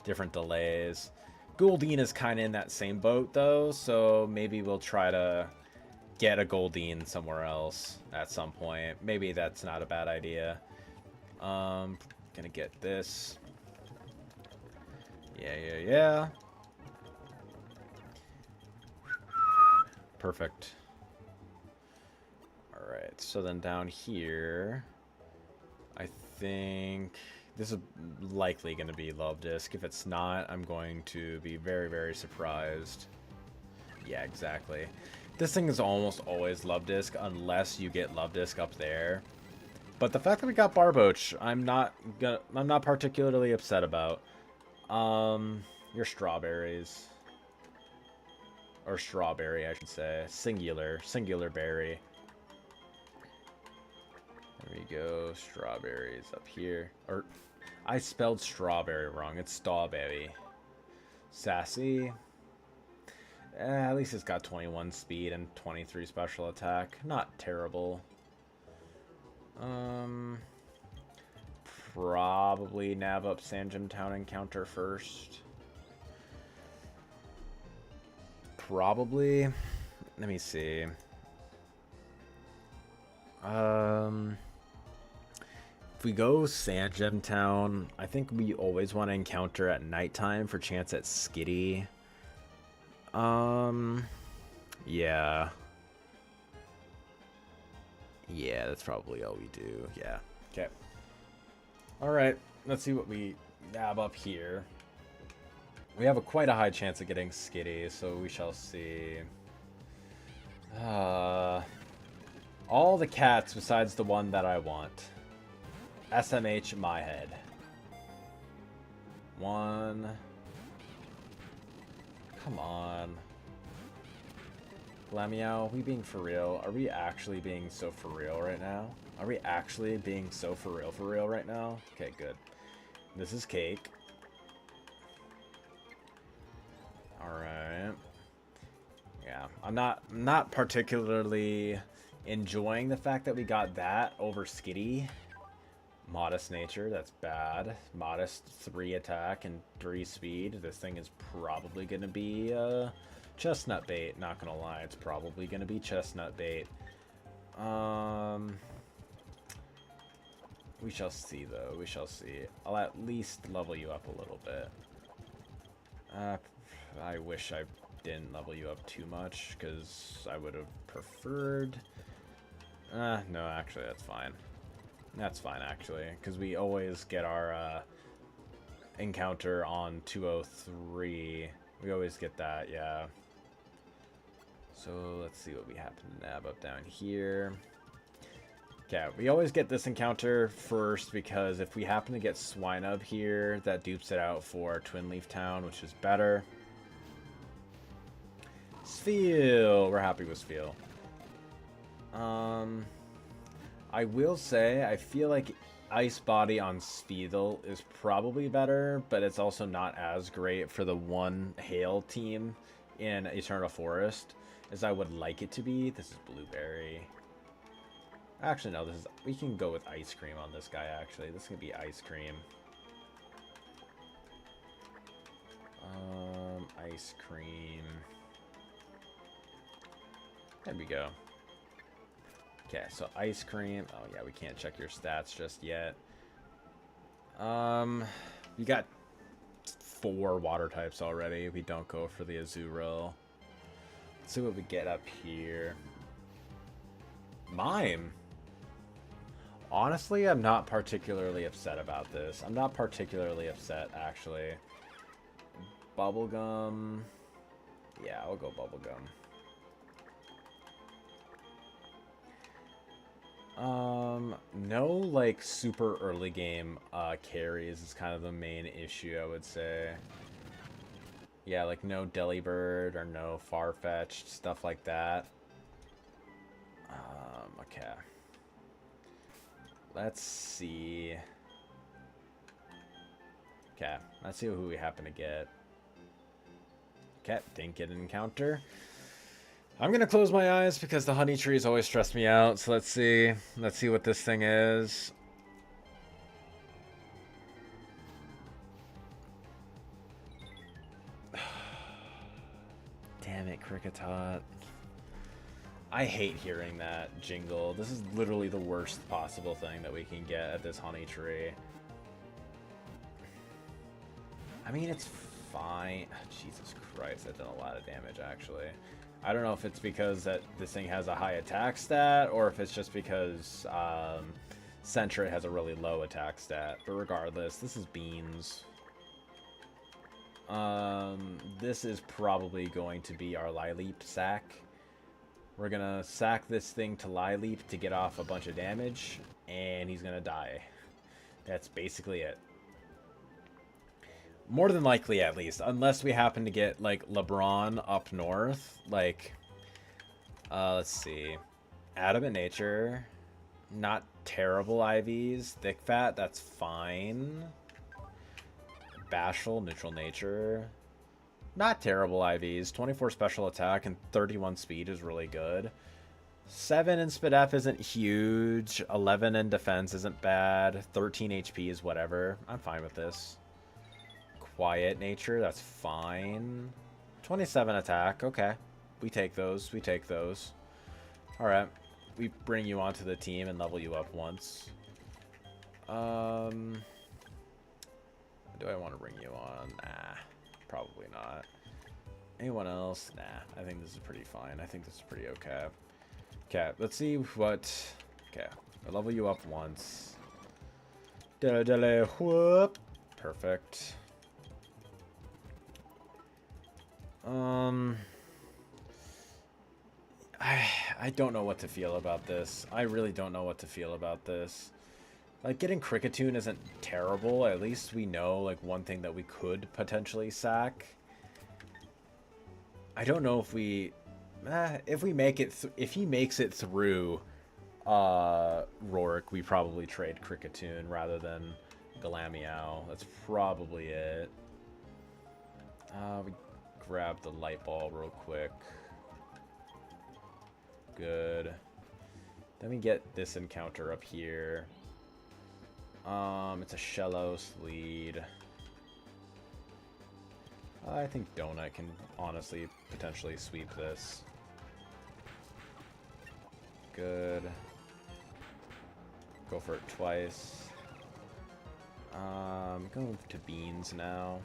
different delays. Goldeen is kind of in that same boat, though, so maybe we'll try to get a Goldeen somewhere else at some point. Maybe that's not a bad idea. Gonna get this. Yeah. Perfect. Alright, so then down here, I think this is likely going to be Love Disc. If it's not, I'm going to be very, very surprised. Yeah, exactly. This thing is almost always Love Disc unless you get Love Disc up there. But the fact that we got Barboach, I'm not particularly upset about. Your strawberries. Or strawberry, I should say. Singular berry. There we go. Strawberries up here. Or, I spelled strawberry wrong. It's strawberry. Sassy. At least it's got 21 speed and 23 special attack. Not terrible. Probably nav up Sanjim Town encounter first. Probably. Let me see. If we go Sanjim Town, I think we always want to encounter at nighttime for chance at Skitty. Yeah. Yeah, that's probably all we do. Yeah. Okay. Alright, let's see what we nab up here. We have quite a high chance of getting Skitty, so we shall see. All the cats besides the one that I want. SMH my head. One. Come on. Lamiao, we being for real? Are we actually being so for real right now? Are we actually being so for real right now? Okay, good. This is cake. Alright. Yeah, I'm not particularly enjoying the fact that we got that over Skitty. Modest nature, that's bad. Modest 3 attack and 3 speed. This thing is probably going to be chestnut bait, not going to lie. It's probably going to be chestnut bait. We shall see, though. We shall see. I'll at least level you up a little bit. I wish I didn't level you up too much, because I would have preferred... no, actually, that's fine. That's fine, actually, because we always get our encounter on 203. We always get that, yeah. So let's see what we happen to nab up down here. Okay, we always get this encounter first because if we happen to get Swine up here, that dupes it out for Twin Leaf Town, which is better. Sfeel. We're happy with Sfeel. I will say, I feel like Ice Body on Sfeel is probably better, but it's also not as great for the one Hail team in Eternal Forest as I would like it to be. This is Blueberry. Actually, no, we can go with Ice Cream on this guy, actually. This is going to be Ice Cream. Ice Cream. There we go. Okay, so Ice Cream. Oh, yeah, we can't check your stats just yet. We got 4 water types already. We don't go for the Azurill. Let's see what we get up here. Mime. Honestly, I'm not particularly upset about this. I'm not particularly upset, actually. Bubblegum. Yeah, I'll go Bubblegum. No, like, super early game carries is kind of the main issue, I would say. Yeah, like, no Delibird or no Farfetch'd, stuff like that. Okay. Let's see. Okay, let's see who we happen to get. Okay, didn't get an encounter. I'm gonna close my eyes because the honey trees always stress me out. So let's see. Let's see what this thing is. Damn it, Kricketot. I hate hearing that jingle. This is literally the worst possible thing that we can get at this honey tree. I mean, it's fine. Oh, Jesus Christ, that did a lot of damage, actually. I don't know if it's because that this thing has a high attack stat, or if it's just because Sentret has a really low attack stat. But regardless, this is Beans. This is probably going to be our Lileep sack. We're gonna sack this thing to Lileep to get off a bunch of damage, and he's gonna die. That's basically it. More than likely, at least. Unless we happen to get, like, LeBron up north. Like, let's see. Adamant Nature. Not terrible IVs. Thick Fat, that's fine. Bashful, Neutral Nature. Not terrible IVs. 24 special attack and 31 speed is really good. 7 in SpDef isn't huge. 11 in defense isn't bad. 13 HP is whatever. I'm fine with this. Quiet Nature, that's fine. 27 attack, okay. We take those, we take those. Alright, we bring you onto the team and level you up once. Do I want to bring you on? Nah, probably not. Anyone else? Nah, I think this is pretty fine. I think this is pretty okay. Okay, let's see what... Okay, I'll level you up once. Whoop. Perfect. I don't know what to feel about this. I really don't know what to feel about this. Like, getting Kricketune isn't terrible. At least we know, like, one thing that we could potentially sack. I don't know if we... if we make it... if he makes it through Rourke, we probably trade Kricketune rather than Galamiao. That's probably it. We grab the light ball real quick. Good. Then we get this encounter up here. It's a Shellos lead. I think Donut can honestly potentially sweep this. Good. Go for it twice. Going to Beans now.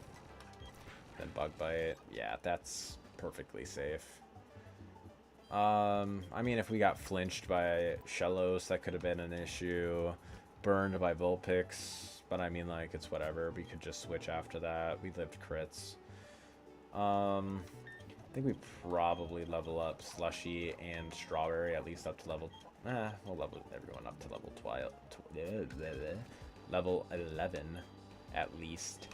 Then Bug Bite. Yeah, that's perfectly safe. I mean, if we got flinched by Shellos, that could have been an issue. Burned by Vulpix, but I mean, like, it's whatever. We could just switch after that. We lived crits. I think we probably level up Slushy and Strawberry at least up to level... we'll level everyone up to level level 11 at least.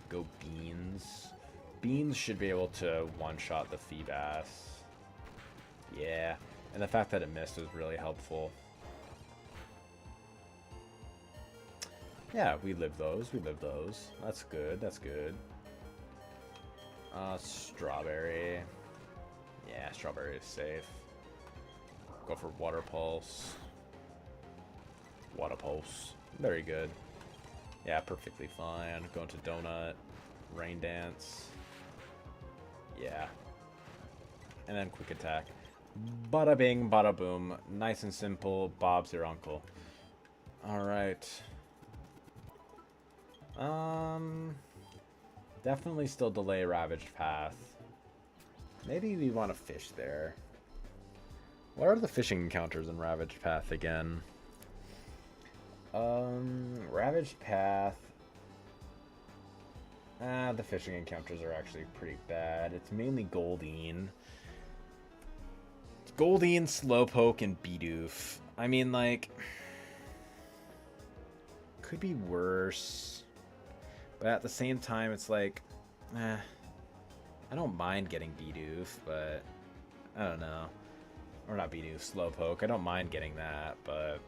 Go Beans. Beans should be able to one-shot the Feebas. Yeah, and the fact that it missed was really helpful. Yeah, we live those. We live those. That's good. That's good. Strawberry. Yeah, Strawberry is safe. Go for Water Pulse. Water Pulse. Very good. Yeah, perfectly fine. Going to Donut. Rain Dance. Yeah. And then Quick Attack. Bada bing, bada boom. Nice and simple. Bob's your uncle. Alright. Definitely still delay Ravaged Path. Maybe we want to fish there. What are the fishing encounters in Ravaged Path again? Ravaged Path. The fishing encounters are actually pretty bad. It's mainly Goldeen. It's Goldeen, Slowpoke, and Bidoof. I mean, like... could be worse. But at the same time, it's like... I don't mind getting Bidoof, but... I don't know. Or not Bidoof, Slowpoke. I don't mind getting that, but...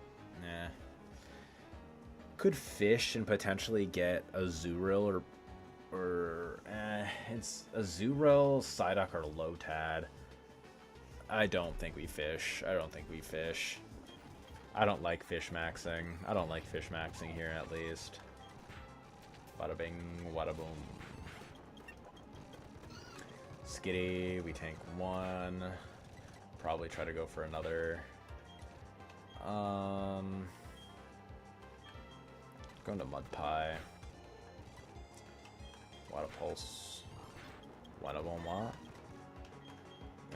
Could fish and potentially get Azurill it's Azurill, Psyduck, or Lotad. I don't think we fish. I don't think we fish. I don't like fish maxing. I don't like fish maxing here, at least. Bada bing, wada boom. Skitty, we tank one. Probably try to go for another. Going to Mud Pie. Water Pulse. Wada boom, what?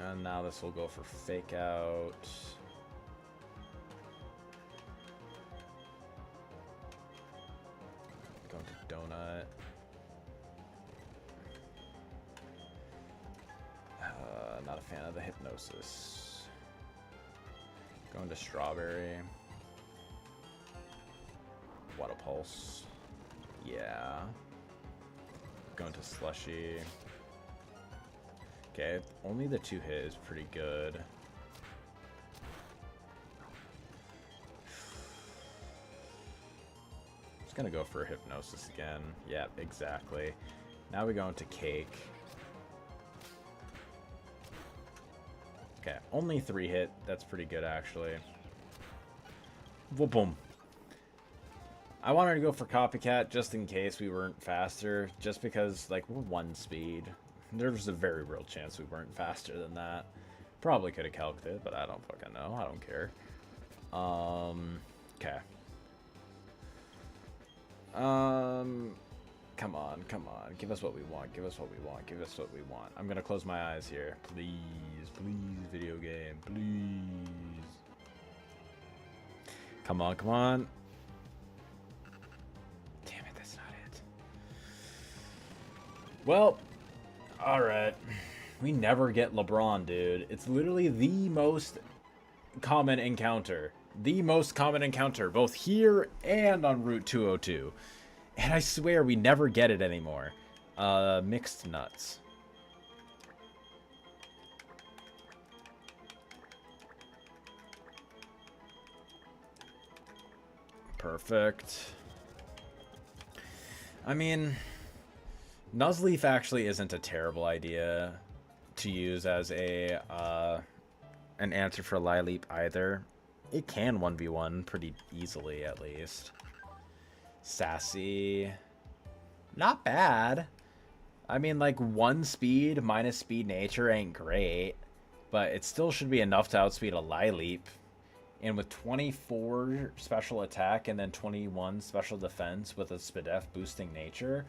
And now this will go for Fake Out. Going to Donut. Not a fan of the Hypnosis. Going to Strawberry. Water Pulse. Yeah. Going to Slushy. Okay, only the 2 hit is pretty good. Just gonna go for a Hypnosis again. Yeah, exactly. Now we go into Cake. Okay, only 3 hit. That's pretty good, actually. Boom. I wanted to go for Copycat just in case we weren't faster. Just because, like, we're 1 speed. There's a very real chance we weren't faster than that. Probably could have calced it, but I don't fucking know. I don't care. Okay. Come on. Give us what we want. Give us what we want. Give us what we want. I'm gonna close my eyes here. Please, video game. Please. Come on. Damn it, that's not it. Well, alright. We never get LeBron, dude. It's literally the most common encounter. The most common encounter, both here and on Route 202. And I swear we never get it anymore. Mixed Nuts. Perfect. I mean, Nuzleaf actually isn't a terrible idea to use as a an answer for Lileap either. It can 1v1 pretty easily, at least. Sassy. Not bad. I mean, like, 1 speed minus speed nature ain't great, but it still should be enough to outspeed a Lileap. And with 24 special attack and then 21 special defense with a Spadef boosting nature,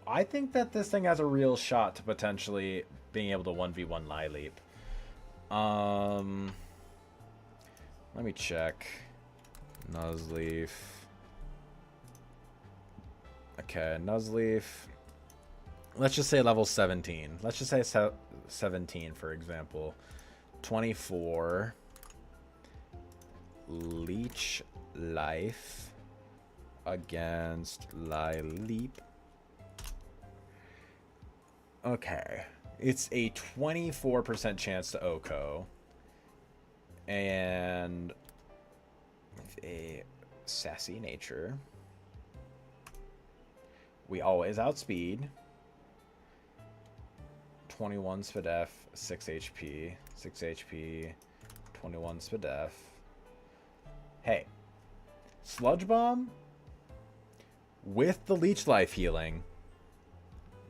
I think that this thing has a real shot to potentially being able to 1v1 Lileap. Let me check. Nuzleaf. Okay, Nuzleaf. Let's just say level 17. Let's just say 17, for example. 24. Leech Life against Lileep. Okay. It's a 24% chance to OHKO. And with a sassy nature. We always outspeed. 21 Spadef, 6 HP. 6 HP, 21 Spadef. Hey. Sludge Bomb with the Leech Life healing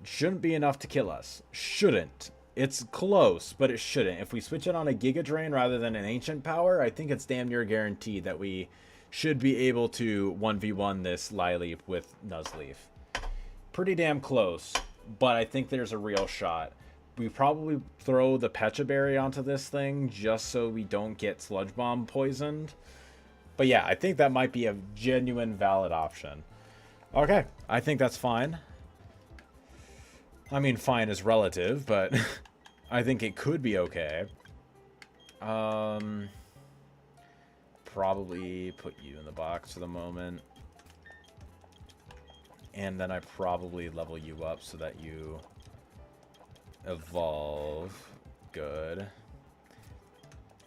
shouldn't be enough to kill us. Shouldn't. It's close, but it shouldn't. If we switch it on a Giga Drain rather than an Ancient Power, I think it's damn near guaranteed that we should be able to 1v1 this Lileep with Nuzleaf. Pretty damn close, but I think there's a real shot. We probably throw the Pecha Berry onto this thing just so we don't get Sludge Bomb poisoned. But yeah, I think that might be a genuine valid option. Okay, I think that's fine. I mean, fine is relative, but I think it could be okay. Probably put you in the box for the moment. And then I probably level you up so that you evolve. Good.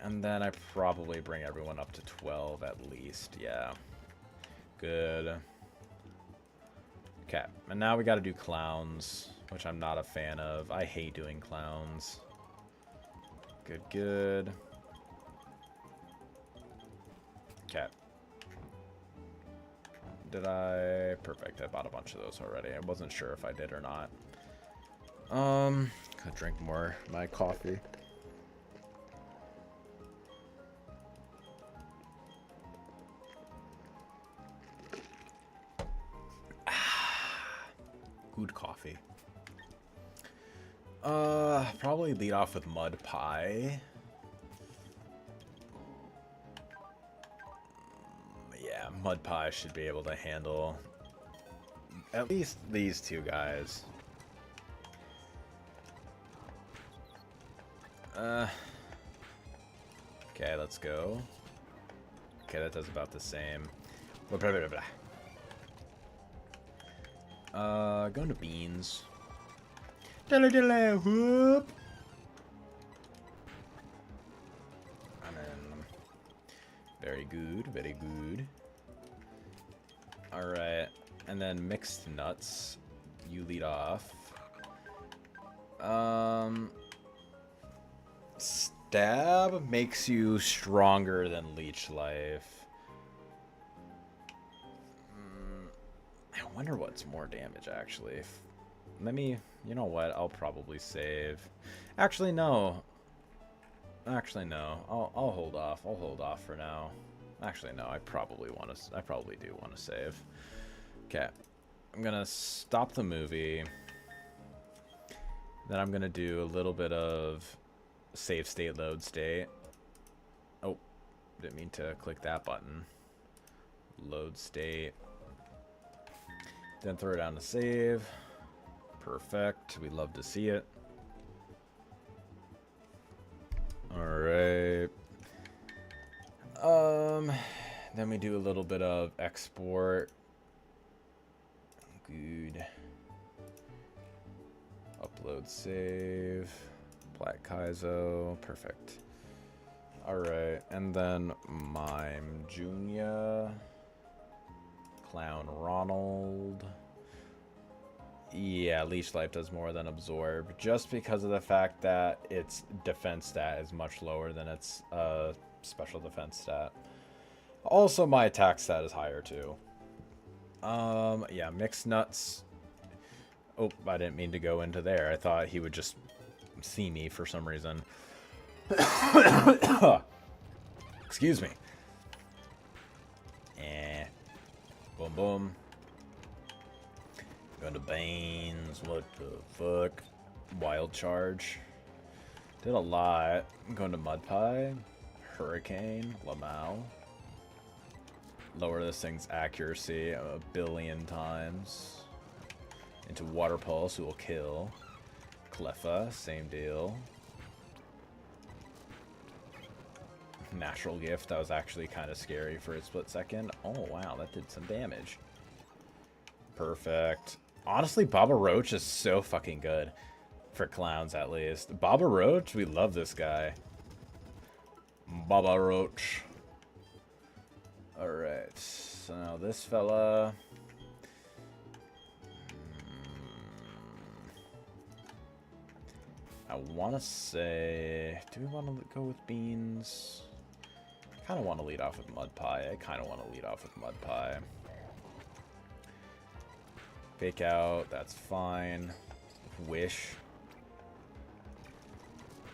And then I probably bring everyone up to 12 at least. Yeah. Good. Okay. And now we got to do clowns, which I'm not a fan of. I hate doing clowns. Good, good. Okay. Did I? Perfect. I bought a bunch of those already. I wasn't sure if I did or not. Could drink more of my coffee. Good coffee. Probably lead off with Mud Pie. Yeah, Mud Pie should be able to handle at least these two guys. Okay, let's go. Okay, that does about the same. Blah, blah, blah, blah. Going to beans. Diddle diddle whoop. And then very good, very good. Alright. And then mixed nuts. You lead off. Stab makes you stronger than Leech Life. I wonder what's more damage, actually. Let me... You know what? I'll probably save. Actually, no. Actually, no. I'll hold off. I'll hold off for now. Actually, no. I probably do want to save. Okay. I'm gonna stop the movie. Then I'm gonna do a little bit of save state, load state. Oh, didn't mean to click that button. Load state. Then throw it down to save. Perfect. We love to see it. Alright. Then we do a little bit of export. Good. Upload, save. Black Kaizo. Perfect. Alright. And then Mime Junior. Clown Ronald. Yeah, Leech Life does more than Absorb, just because of the fact that its defense stat is much lower than its special defense stat. Also, my attack stat is higher too. Yeah, Mixed Nuts. Oh, I didn't mean to go into there. I thought he would just see me for some reason. Excuse me. Boom, boom. Going to Banes. What the fuck? Wild Charge. Did a lot. I'm going to Mud Pie. Hurricane. Lamau. Lower this thing's accuracy a billion times. into Water Pulse, who will kill. Cleffa, same deal. Natural Gift, that was actually kind of scary for a split second. Oh, wow, that did some damage. Perfect. Honestly, Baba Roach is so fucking good. For clowns, at least. Baba Roach, we love this guy. Baba Roach. Alright, so now this fella... I want to say... Do we want to go with beans? I kind of want to lead off with Mud Pie. Fake out, that's fine. Wish.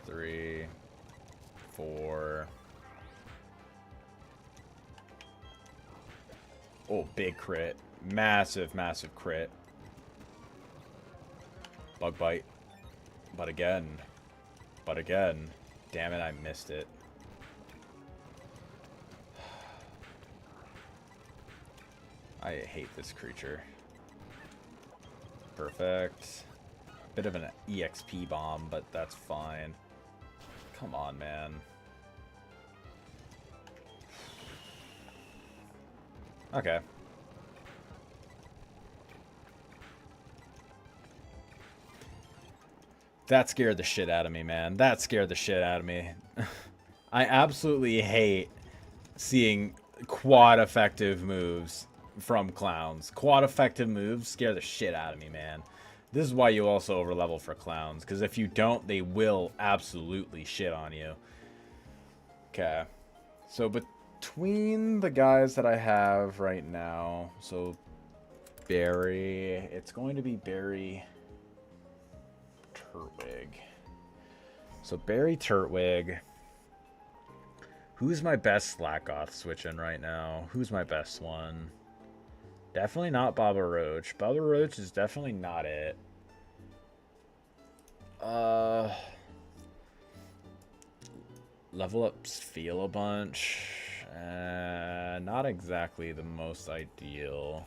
3, 4. Oh, big crit. Massive, massive crit. Bug Bite. But again. Damn it, I missed it. I hate this creature. Perfect. Bit of an EXP bomb, but that's fine. Come on, man. Okay. That scared the shit out of me, man. That scared the shit out of me. I absolutely hate seeing quad effective moves from clowns. Quad effective moves scare the shit out of me, man. This is why you also overlevel for clowns, because if you don't, they will absolutely shit on you. Okay. So between the guys that I have right now, so Barry, it's going to be Barry Turtwig. So Barry Turtwig. Who's my best Slackoth switching right now? Who's my best one? Definitely not Baba Roach. Baba Roach is definitely not it. Level up Feel a bunch. Not exactly the most ideal.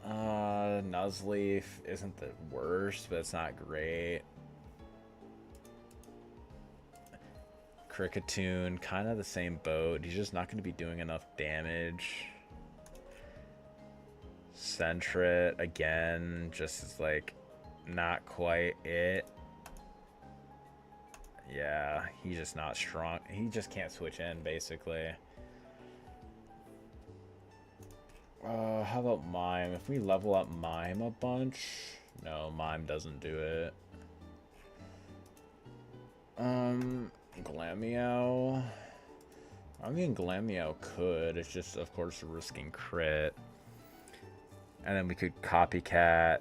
Nuzleaf isn't the worst, but it's not great. Cricketoon, kind of the same boat. He's just not going to be doing enough damage. Sentret, again, just is like not quite it. Yeah, he's just not strong. He just can't switch in, basically. How about Mime? If we level up Mime a bunch... No, Mime doesn't do it. Glameow... I mean, Glameow could. It's just, of course, risking crit. And then we could copycat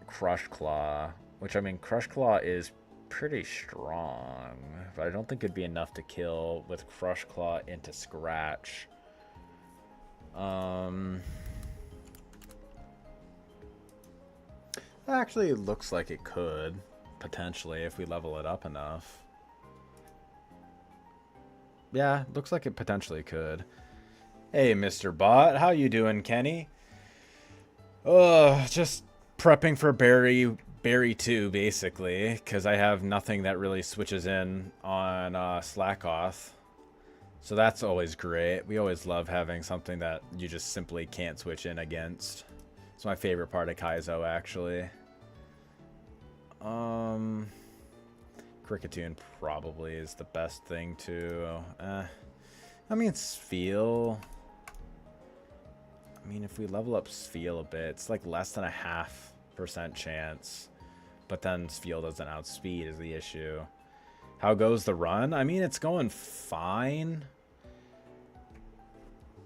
Crush Claw. Which, I mean, Crush Claw is pretty strong. But I don't think it'd be enough to kill with Crush Claw into Scratch. Actually, it looks like it could, potentially, if we level it up enough. Yeah, looks like it potentially could. Hey, Mr. Bot, how you doing, Kenny? Just prepping for Barry 2, basically, because I have nothing that really switches in on Slackoth. So that's always great. We always love having something that you just simply can't switch in against. It's my favorite part of Kaizo, actually. Cricketoon probably is the best thing to... I mean, Spheal... I mean, if we level up Spheal a bit, it's like less than a 0.5% chance. But then Spheal doesn't outspeed is the issue. How goes the run? I mean, it's going fine.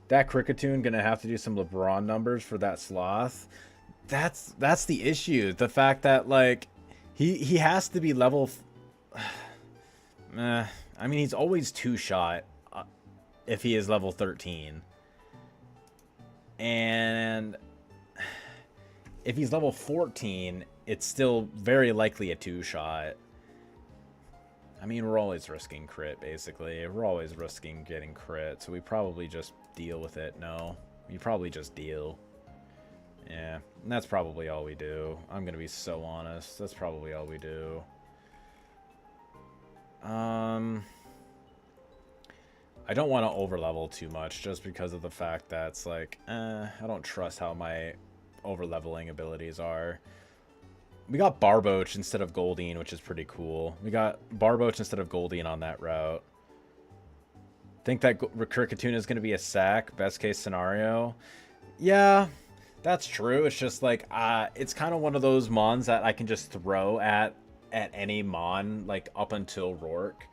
That Cricketoon gonna have to do some LeBron numbers for that Sloth. That's the issue. The fact that, like, he has to be level... I mean, he's always 2-shot if he is level 13. And if he's level 14, it's still very likely a 2-shot. I mean, we're always risking crit, basically. We're always risking getting crit, so we probably just deal with it. No, we probably just deal. Yeah, and that's probably all we do. I'm gonna be so honest. That's probably all we do. I don't want to overlevel too much just because of the fact that it's like, I don't trust how my overleveling abilities are. We got Barboach instead of Goldeen, which is pretty cool. We got Barboach instead of Goldeen on that route. Think that Kricketune is going to be a sack, best case scenario? Yeah, that's true. It's just like, it's kind of one of those mons that I can just throw at any mon, like up until Rourke.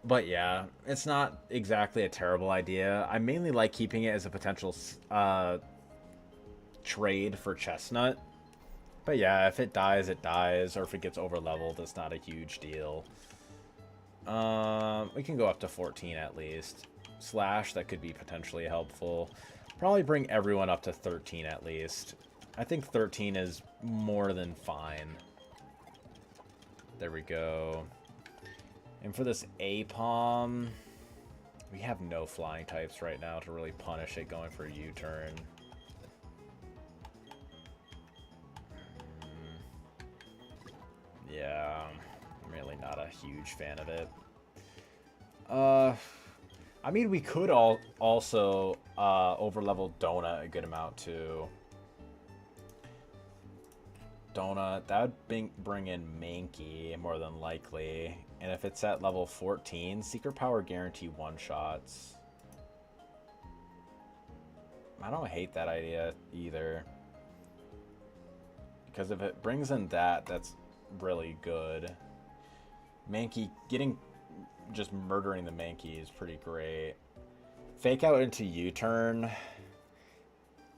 But yeah, it's not exactly a terrible idea. I mainly like keeping it as a potential trade for Chestnut. But yeah, if it dies, it dies. Or if it gets over-leveled, it's not a huge deal. We can go up to 14 at least. Slash, that could be potentially helpful. Probably bring everyone up to 13 at least. I think 13 is more than fine. There we go. And for this Apom, we have no flying types right now to really punish it going for a U-turn. Yeah, I'm really not a huge fan of it. I mean, we could also overlevel Donut a good amount too. Donut, that would bring in Mankey more than likely. And if it's at level 14, Secret Power guarantee one-shots. I don't hate that idea either. Because if it brings in that, that's really good. Mankey, just murdering the Mankey is pretty great. Fake out into U-turn.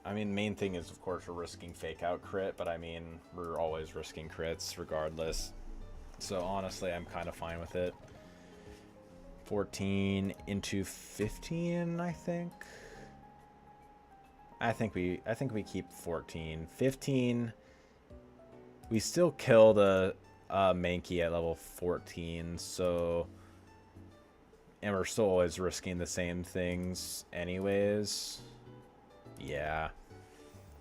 I mean, main thing is, of course, we're risking fake out crit, but I mean, we're always risking crits regardless. So honestly, I'm kind of fine with it. 14 into 15, I think. I think we keep 14. 15, we still kill the Mankey at level 14, so... And we're still always risking the same things anyways. Yeah.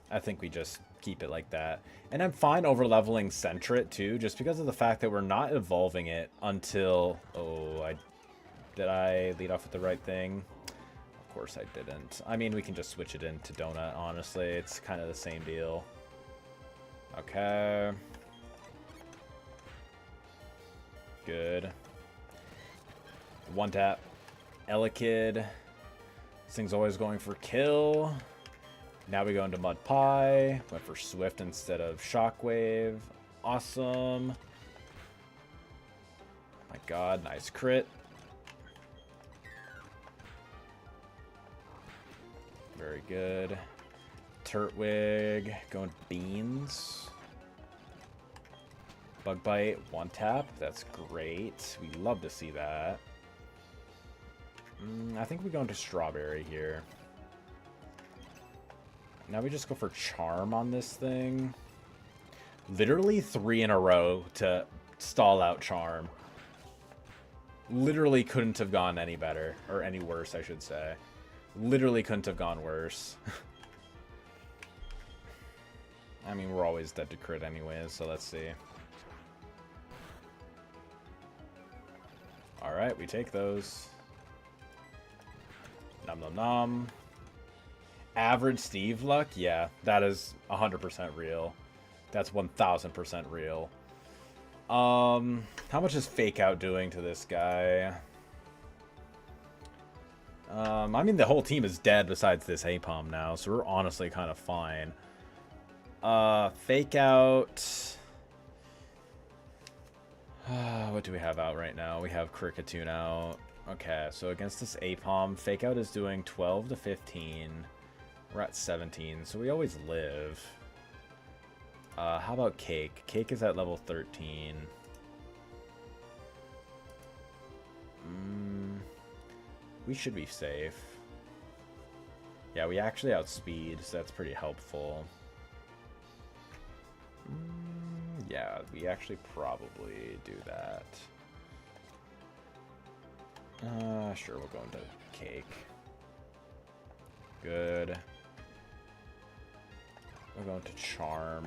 I think we just keep it like that. And I'm fine over-leveling Sentret too, just because of the fact that we're not evolving it until... Oh, did I lead off with the right thing? Of course I didn't. I mean, we can just switch it into Donut, honestly. It's kind of the same deal. Okay. Good. One tap. Elekid. This thing's always going for kill. Now we go into Mud Pie. Went for Swift instead of Shockwave. Awesome. My god, nice crit. Very good. Turtwig. Going Beans. Bug Bite. One tap. That's great. We love to see that. I think we go into Strawberry here. Now we just go for Charm on this thing. Literally 3 in a row to stall out Charm. Literally couldn't have gone any better. Or any worse, I should say. Literally couldn't have gone worse. I mean, we're always dead to crit anyways, so let's see. Alright, we take those. Nom nom nom. Average Steve luck? Yeah, that is 100% real. That's 1000% real. How much is Fake Out doing to this guy? I mean, the whole team is dead besides this Apom now, so we're honestly kind of fine. Fake Out... what do we have out right now? We have Kricketune out. Okay, so against this Apom, Fake Out is doing 12 to 15. We're at 17, so we always live. How about Cake? Cake is at level 13. We should be safe. Yeah, we actually outspeed, so that's pretty helpful. Yeah, we actually probably do that. Sure, we'll go into Cake. Good. We're going to Charm.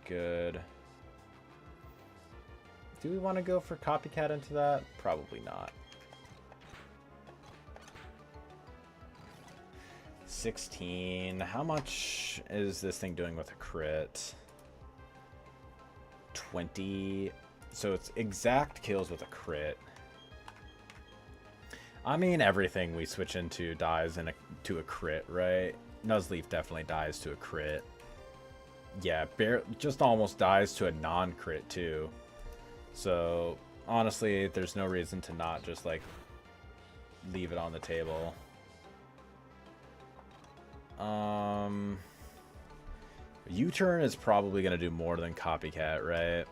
Good. Do we want to go for Copycat into that? Probably not. 16. How much is this thing doing with a crit? 20. So it's exact kills with a crit. I mean, everything we switch into dies to a crit, right? Nuzleaf definitely dies to a crit. Yeah, just almost dies to a non-crit too. So honestly, there's no reason to not just like leave it on the table. U-turn is probably gonna do more than Copycat, right?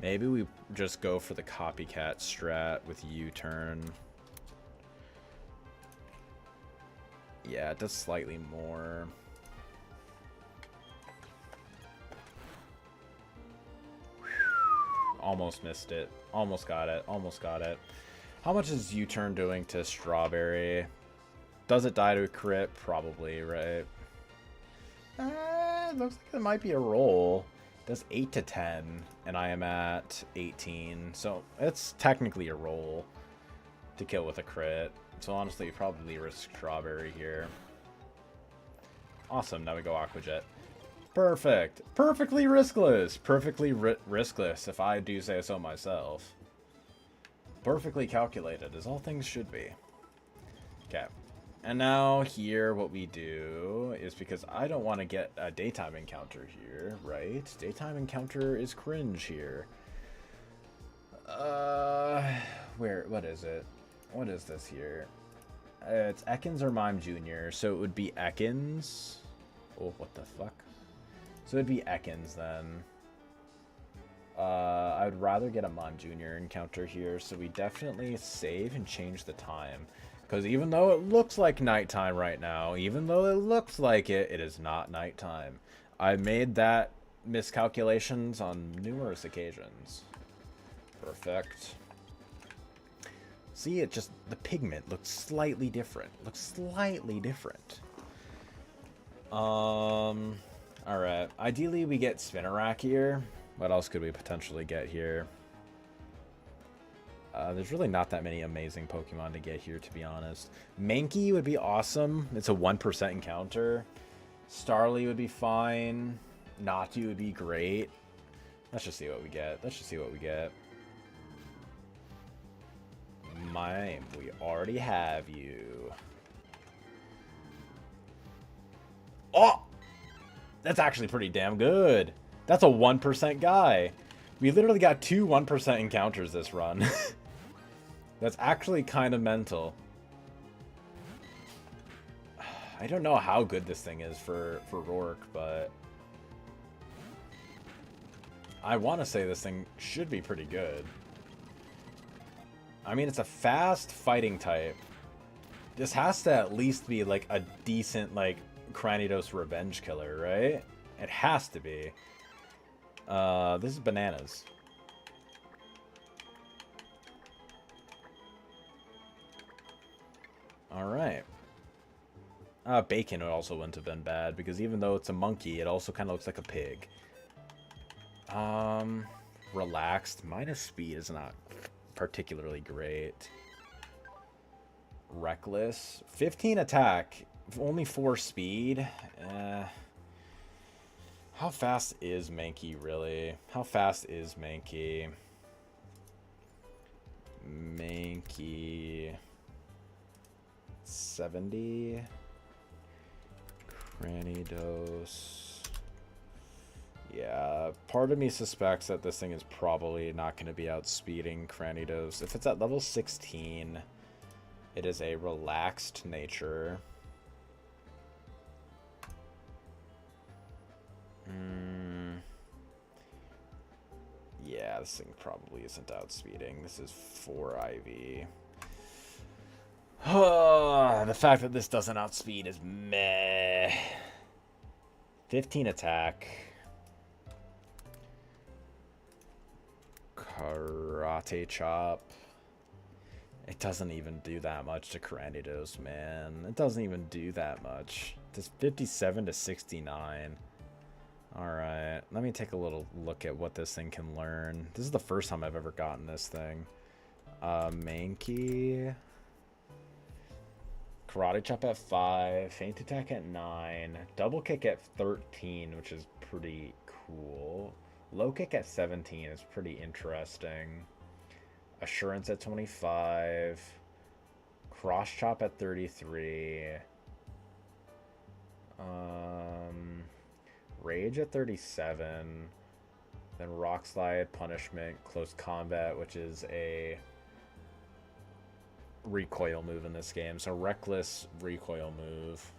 Maybe we just go for the Copycat strat with U-turn. Yeah, it does slightly more. Almost missed it. Almost got it. Almost got it. How much is U-turn doing to Strawberry? Does it die to a crit? Probably, right? It looks like it might be a roll. It does 8 to 10, and I am at 18. So it's technically a roll to kill with a crit. So honestly, you probably risk Strawberry here. Awesome. Now we go Aqua Jet. Perfect. Perfectly riskless. Perfectly riskless, if I do say so myself. Perfectly calculated, as all things should be. Okay. And now here what we do is, because I don't want to get a daytime encounter here, right? Daytime encounter is cringe here. What is it? What is this here? It's Ekans or Mime Jr., so it would be Ekans. Oh, what the fuck? So it'd be Ekans then. I would rather get a Mime Jr. encounter here, so we definitely save and change the time. Because even though it looks like nighttime right now, even though it looks like it, it is not nighttime. I made that miscalculations on numerous occasions. Perfect. See, it just, the pigment looks slightly different. Looks slightly different. Alright. Ideally, we get Spinarak here. What else could we potentially get here? There's really not that many amazing Pokemon to get here, to be honest. Mankey would be awesome. It's a 1% encounter. Starly would be fine. Natu would be great. Let's just see what we get. Let's just see what we get. Mime, we already have you. Oh! That's actually pretty damn good. That's a 1% guy. We literally got 2 1% encounters this run. That's actually kind of mental. I don't know how good this thing is for Rourke, but I want to say this thing should be pretty good. I mean, it's a fast fighting type. This has to at least be like a decent like Cranidos revenge killer, right? It has to be. This is bananas. Alright. Bacon also wouldn't have been bad, because even though it's a monkey, it also kind of looks like a pig. Relaxed. Minus speed is not particularly great. Reckless. 15 attack. Only 4 speed. How fast is Mankey, really? How fast is Mankey? Mankey... 70. Cranidos. Yeah, part of me suspects that this thing is probably not going to be outspeeding Cranidos. If it's at level 16, it is a relaxed nature. Yeah, this thing probably isn't outspeeding. This is 4 IV. The fact that this doesn't outspeed is meh. 15 attack. Karate chop. It doesn't even do that much to Caranidos, man. It doesn't even do that much. It's 57 to 69. Alright, let me take a little look at what this thing can learn. This is the first time I've ever gotten this thing. Mankey. Karate Chop at 5. Feint Attack at 9. Double Kick at 13, which is pretty cool. Low Kick at 17 is pretty interesting. Assurance at 25. Cross Chop at 33. Rage at 37. Then Rock Slide, Punishment, Close Combat, which is a recoil move in this game. So Reckless recoil move.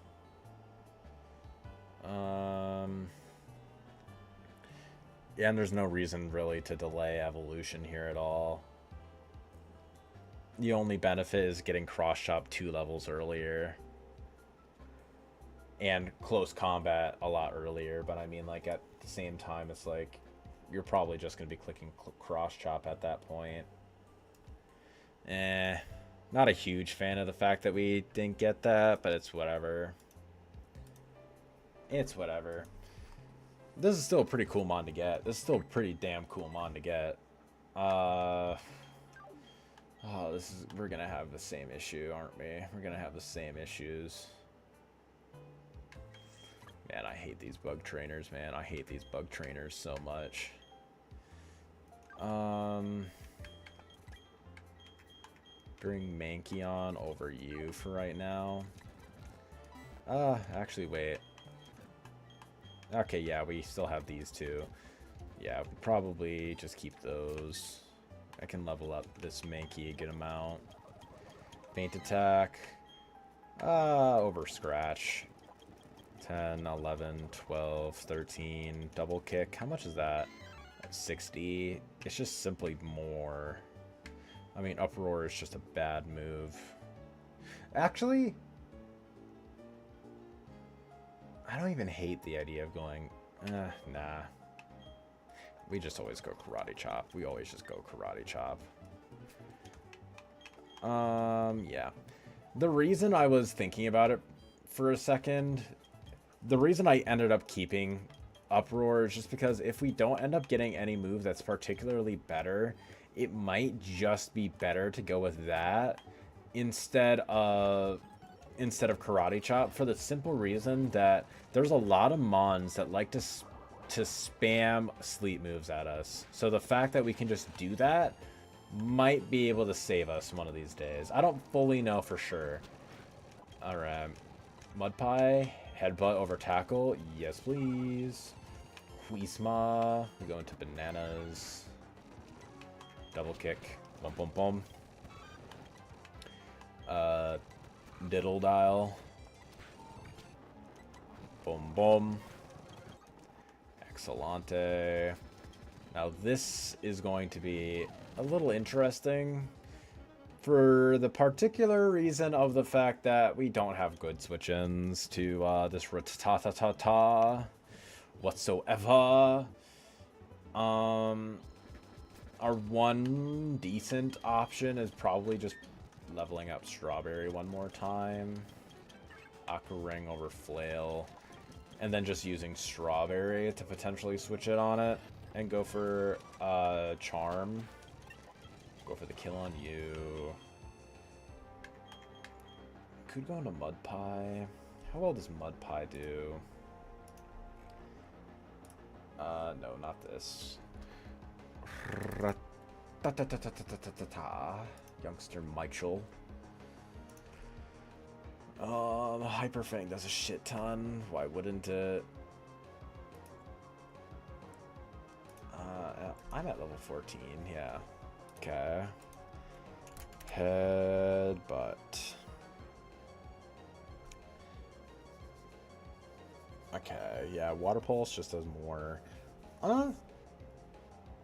Yeah, and there's no reason really to delay evolution here at all. The only benefit is getting Cross Chop 2 levels earlier. And Close Combat a lot earlier. But I mean, like, at the same time, it's like, you're probably just going to be clicking Cross Chop at that point. Not a huge fan of the fact that we didn't get that, but it's whatever. It's whatever. This is still a pretty cool mon to get. This is still a pretty damn cool mon to get. Oh, we're gonna have the same issue, aren't we? We're gonna have the same issues. Man, I hate these bug trainers, man. I hate these bug trainers so much. Bring Mankeon over you for right now. Actually, wait. Okay, yeah, we still have these two. Yeah, we'll probably just keep those. I can level up this Mankey a good amount. Feint Attack. Over Scratch. 10, 11, 12, 13. Double Kick. How much is that? 60. It's just simply more. I mean, Uproar is just a bad move. Actually, I don't even hate the idea of going, nah. We just always go Karate Chop. We always just go Karate Chop. Yeah. The reason I was thinking about it for a second, the reason I ended up keeping Uproar is just because if we don't end up getting any move that's particularly better, it might just be better to go with that instead of Karate Chop, for the simple reason that there's a lot of mons that like to spam sleep moves at us. So the fact that we can just do that might be able to save us one of these days. I don't fully know for sure. Alright. Mud Pie, Headbutt over Tackle. Yes, please. Huisma. We go into Bananas. Double Kick. Bum, bum, bum. Diddle Dial. Boom, boom. Excellente. Now this is going to be a little interesting for the particular reason of the fact that we don't have good switch-ins to this Rattata whatsoever. Our one decent option is probably just leveling up Strawberry one more time. Aqua Ring over Flail. And then just using Strawberry to potentially switch it on it. And go for Charm. Go for the kill on you. Could go into Mud Pie. How well does Mud Pie do? No, not this. Youngster Michael. Hyper Fang does a shit ton. Why wouldn't it? I'm at level 14, yeah. Okay. Headbutt. Okay, yeah, Water Pulse just does more.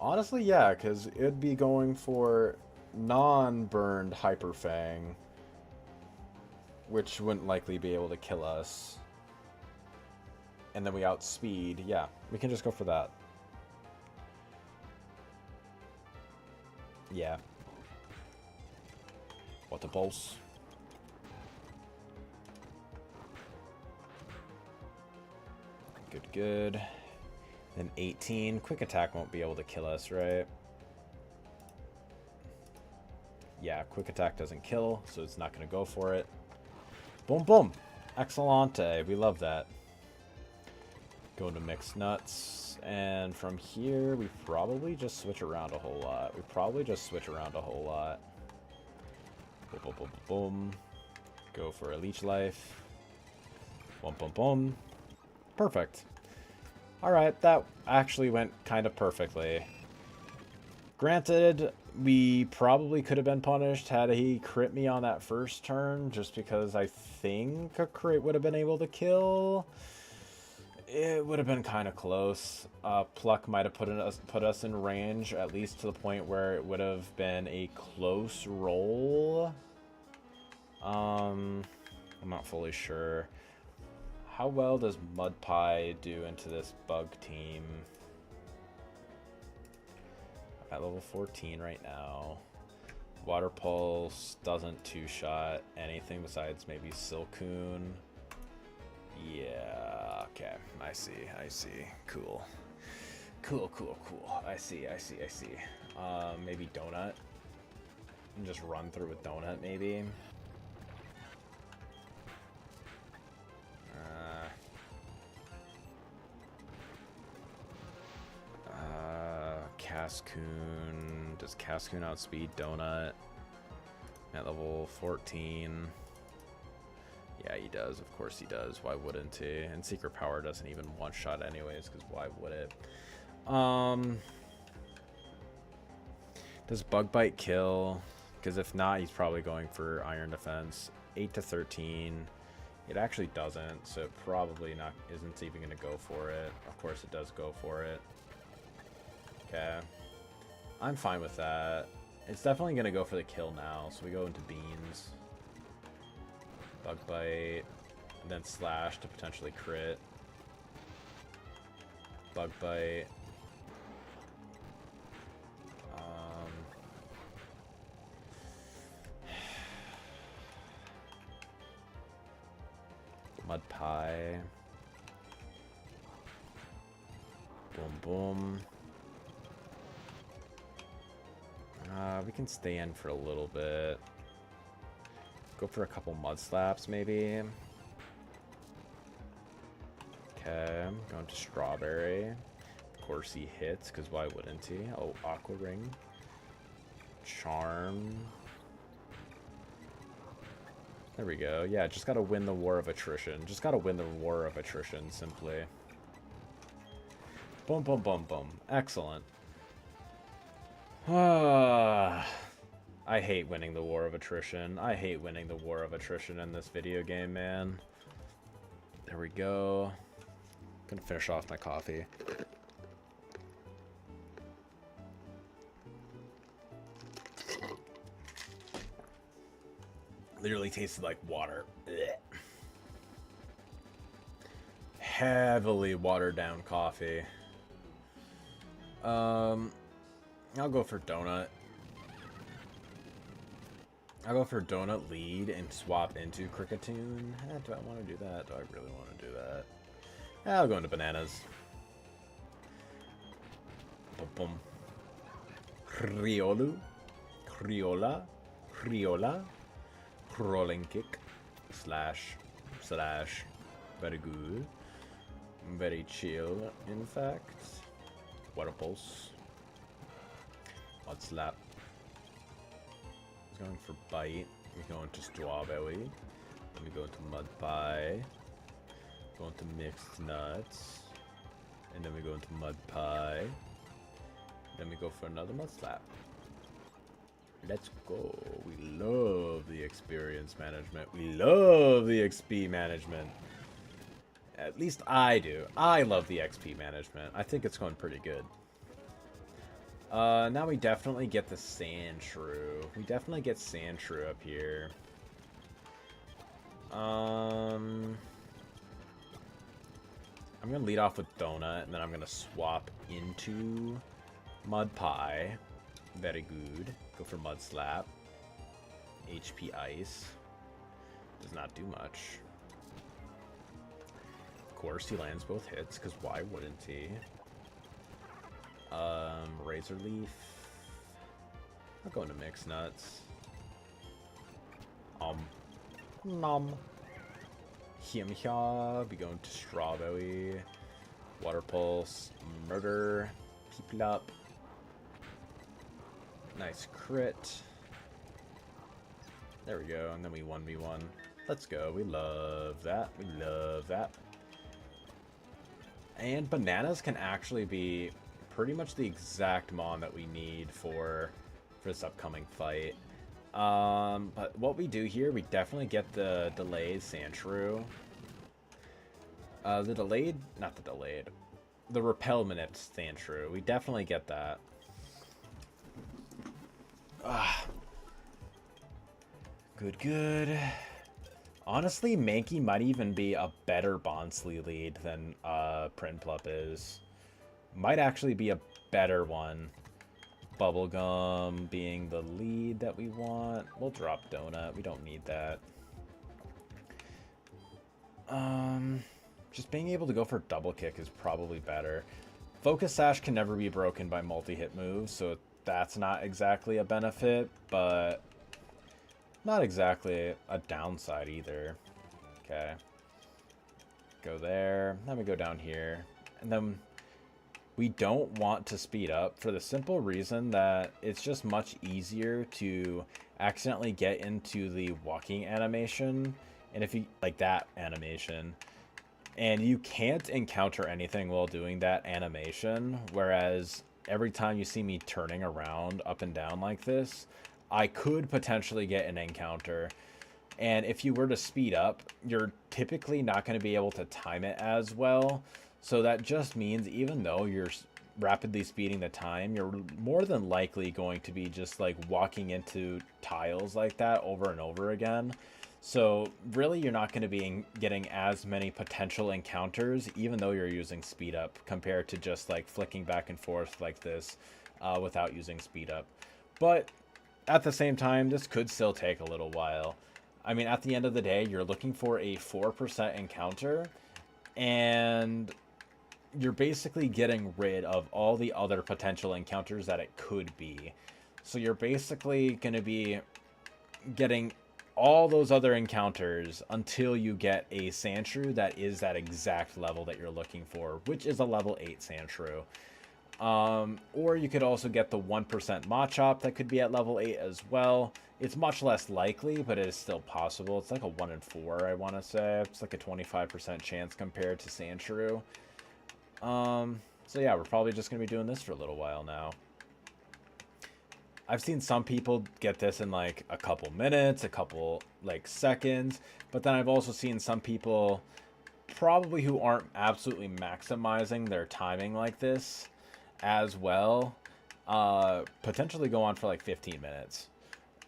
Honestly, yeah, because it'd be going for non-burned Hyper Fang, which wouldn't likely be able to kill us. And then we outspeed. Yeah, we can just go for that. Yeah. Water pulse. Good, good. Then 18. Quick attack won't be able to kill us, right? Yeah, quick attack doesn't kill, so it's not going to go for it. Boom, boom. Excellente. We love that. Going to mixed nuts. And from here, we probably just switch around a whole lot. Boom, boom, boom, boom. Go for a leech life. Boom, boom, boom. Perfect. Alright, that actually went kind of perfectly. Granted, we probably could have been punished had he crit me on that first turn, just because I think a crit would have been able to kill. It would have been kind of close. Pluck might have put us in range, at least to the point where it would have been a close roll. I'm not fully sure. How well does Mud Pie do into this bug team? I'm at level 14 right now. Water Pulse doesn't two-shot anything besides maybe Silcoon. Yeah, okay. I see. Cool. Cool. I see. Maybe Donut. And just run through with Donut, maybe. Cascoon. Does Cascoon outspeed Donut? At level 14. Yeah, he does. Of course he does. Why wouldn't he? And Secret Power doesn't even one-shot anyways, because why would it? Does Bug Bite kill? Because if not, he's probably going for Iron Defense. 8 to 13. It actually doesn't, so it probably isn't even going to go for it. Of course it does go for it. Okay. I'm fine with that. It's definitely going to go for the kill now, so we go into Beans. Bug Bite, and then Slash to potentially crit. Bug Bite. Mud Pie. Boom, boom. We can stay in for a little bit. Go for a couple Mud Slaps, maybe. Okay, going to Strawberry. Of course he hits, because why wouldn't he? Oh, Aqua Ring. Charm. There we go. Yeah, just gotta win the war of attrition. Simply. Boom, boom, boom, boom. Excellent. I hate winning the war of attrition. In this video game, man. There we go. Gonna finish off my coffee. Literally tasted like water. Blech. Heavily watered down coffee. I'll go for Donut. I'll go for Donut lead and swap into Cricketoon. Do I want to do that? Do I really want to do that? I'll go into Bananas. Boom, boom. Criolla. Crawling kick. Slash. Very good. Very chill, in fact. Water Pulse. Mud Slap. He's going for Bite. We're going to Strawberry. Then we go into Mud Pie. Going to Mixed Nuts. And then we go into Mud Pie. Then we go for another Mud Slap. Let's go. We love the experience management. We love the XP management. At least I do. I love the XP management. I think it's going pretty good. Now we definitely get the Sandshrew. We definitely get Sandshrew up here. I'm going to lead off with Donut, and then I'm going to swap into Mud Pie. Very good. Go for Mud Slap. HP ice. Does not do much. Of course, he lands both hits, because why wouldn't he? Razor Leaf. I'm going to Mix Nuts. Nom. Himha. Be going to Strawberry. Water Pulse. Murder. People up. Nice crit. There we go, and then we 1v1. Let's go. We love that. We love that. And bananas can actually be pretty much the exact mon that we need for this upcoming fight. But what we do here, we definitely get the delayed Sandshrew. The repel manip Sandshrew. We definitely get that. Good. Honestly, Mankey might even be a better Bonsly lead than Prinplup is. Might actually be a better one. Bubblegum being the lead that we want. We'll drop Donut. We don't need that. Just being able to go for double kick is probably better. Focus Sash can never be broken by multi-hit moves, so that's not exactly a benefit, but not exactly a downside either. Okay. Go there. Then we go down here. And then we don't want to speed up for the simple reason that it's just much easier to accidentally get into the walking animation. And if you like that animation, and you can't encounter anything while doing that animation, whereas every time you see me turning around up and down like this, I could potentially get an encounter. And if you were to speed up, you're typically not going to be able to time it as well. So that just means even though you're rapidly speeding the time, you're more than likely going to be just like walking into tiles like that over and over again. So really you're not going to be getting as many potential encounters even though you're using speed up compared to just like flicking back and forth like this without using speed up. But at the same time, this could still take a little while. I mean, at the end of the day, you're looking for a 4% encounter, and you're basically getting rid of all the other potential encounters that it could be. So you're basically going to be getting all those other encounters until you get a Sandshrew that is that exact level that you're looking for, which is a level 8 Sandshrew. Or you could also get the 1% Machop that could be at level 8 as well. It's much less likely, but it is still possible. It's like a 1 in 4, I want to say. It's like a 25% chance compared to Sandshrew. So yeah, we're probably just going to be doing this for a little while now. I've seen some people get this in like a couple minutes, a couple like seconds, but then I've also seen some people probably who aren't absolutely maximizing their timing like this as well, potentially go on for like 15 minutes.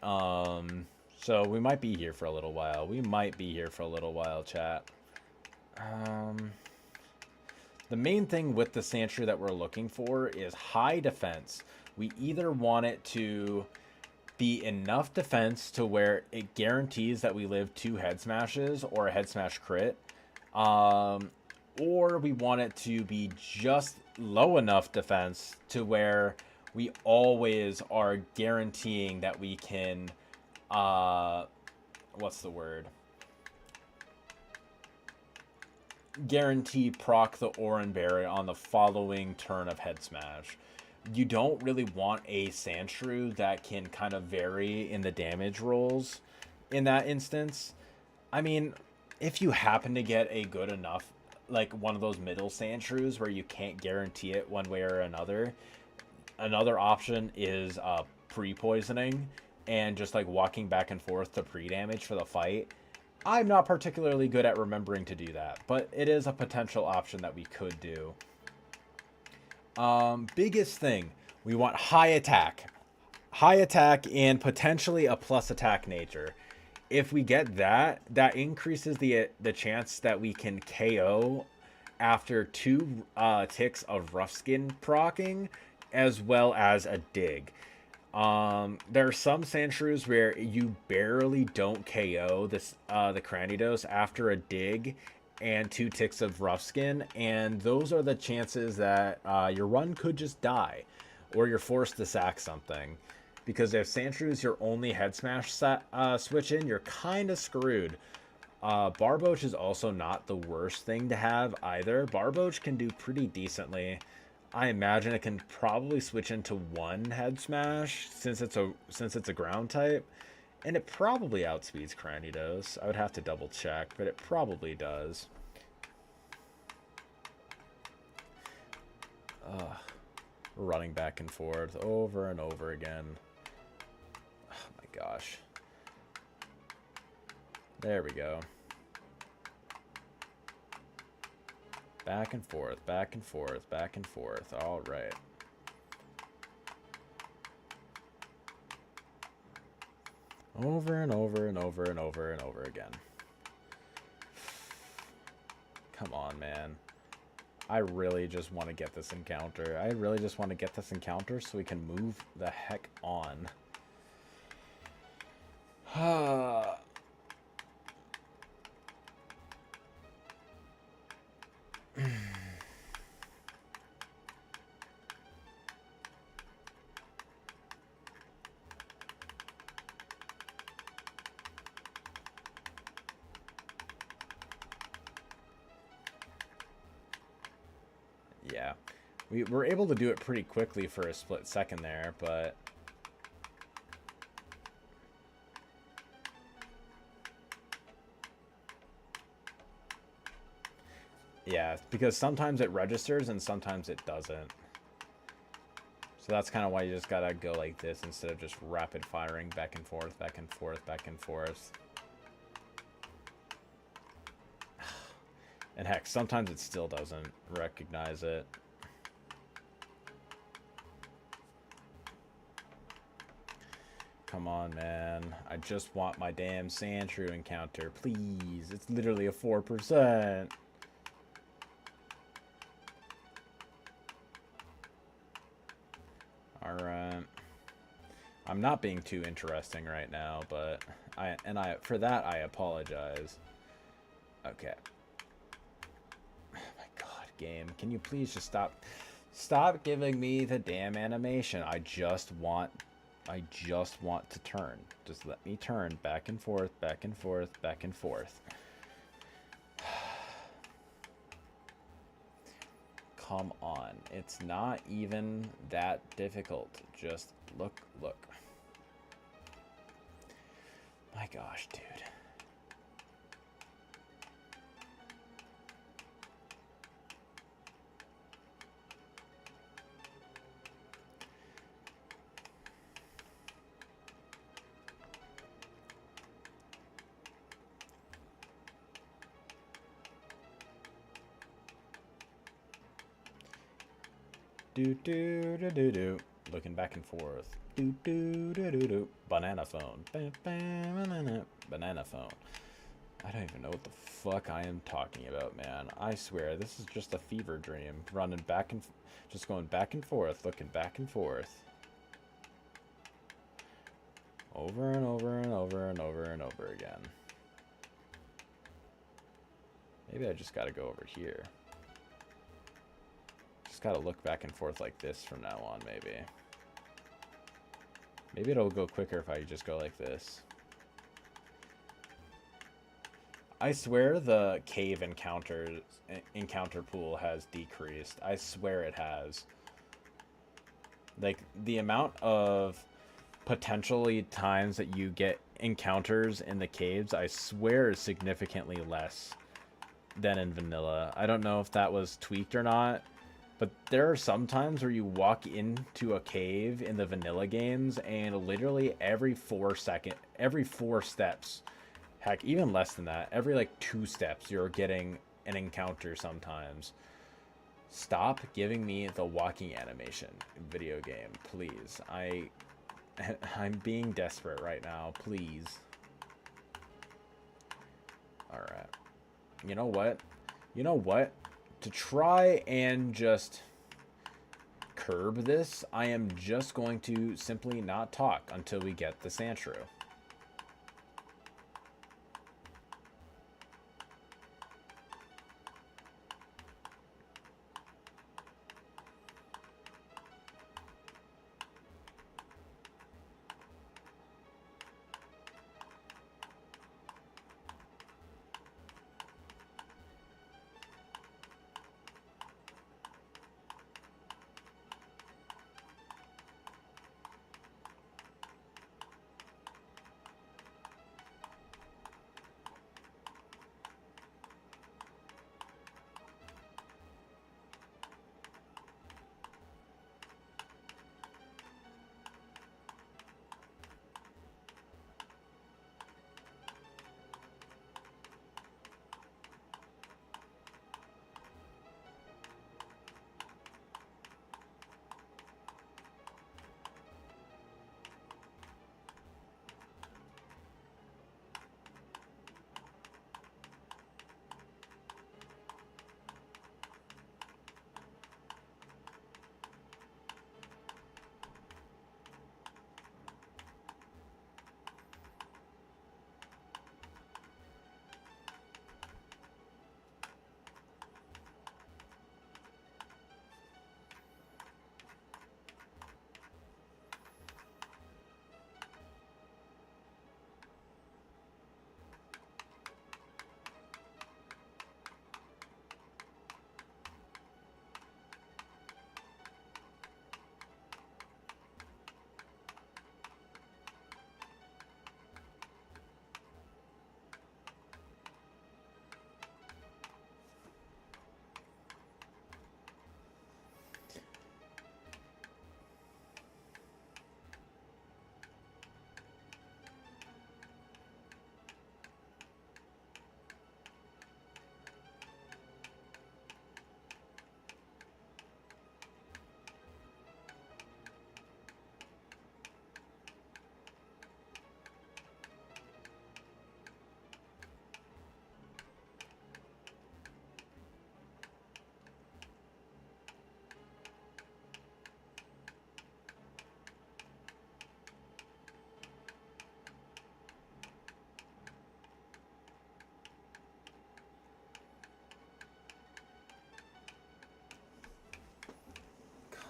So we might be here for a little while. Chat. The main thing with the Sandshrew that we're looking for is high defense. We either want it to be enough defense to where it guarantees that we live 2 head smashes or a head smash crit, or we want it to be just low enough defense to where we always are guaranteeing that we can guarantee proc the Oran Berry on the following turn of head smash. You don't really want a Sandshrew that can kind of vary in the damage rolls in that instance. I mean, if you happen to get a good enough, like one of those middle Sandshrews where you can't guarantee it one way or another option is pre-poisoning and just like walking back and forth to pre-damage for the fight. I'm not particularly good at remembering to do that, but it is a potential option that we could do. Biggest thing, we want high attack and potentially a plus attack nature. If we get that, that increases the chance that we can KO after 2 ticks of rough skin proccing as well as a dig. There are some Sandshrews where you barely don't KO this the Cranidos after a dig and 2 ticks of rough skin, and those are the chances that your run could just die, or you're forced to sack something. Because if Sandshrews your only head smash switch in, you're kind of screwed. Barboach is also not the worst thing to have either. Barboach can do pretty decently. I imagine it can probably switch into 1 head smash since it's a ground type, and it probably outspeeds Cranidos. I would have to double check, but it probably does. Running back and forth over and over again. Oh my gosh. There we go. Back and forth, back and forth, back and forth. All right. Over and over and over and over and over again. Come on, man. I really just want to get this encounter. I really just want to get this encounter so we can move the heck on. Yeah, we were able to do it pretty quickly for a split second there, but yeah, because sometimes it registers and sometimes it doesn't. So that's kind of why you just gotta go like this instead of just rapid firing back and forth, back and forth, back and forth. And heck, sometimes it still doesn't recognize it. Come on, man. I just want my damn Sandshrew encounter, please. It's literally a 4%. Alright. I'm not being too interesting right now, but for that I apologize. Okay. Game, can you please just stop giving me the damn animation? I just want to turn. Just let me turn back and forth, back and forth, back and forth. Come on, it's not even that difficult. Just look. My gosh, dude. Do. Looking back and forth. Do. Banana phone. Banana phone. I don't even know what the fuck I am talking about, man. I swear, this is just a fever dream. Running back and... just going back and forth. Looking back and forth. Over and over and over and over and over again. Maybe I just gotta go over here. Gotta look back and forth like this from now on, maybe. Maybe it'll go quicker if I just go like this. I swear the cave encounter pool has decreased. I swear it has. Like, the amount of potentially times that you get encounters in the caves, I swear is significantly less than in vanilla. I don't know if that was tweaked or not. But there are some times where you walk into a cave in the vanilla games and literally every 4 steps, heck, even less than that, every like 2 steps, you're getting an encounter sometimes. Stop giving me the walking animation video game, please. I'm being desperate right now, please. Alright. You know what? To try and just curb this, I am just going to simply not talk until we get the Sandshrew.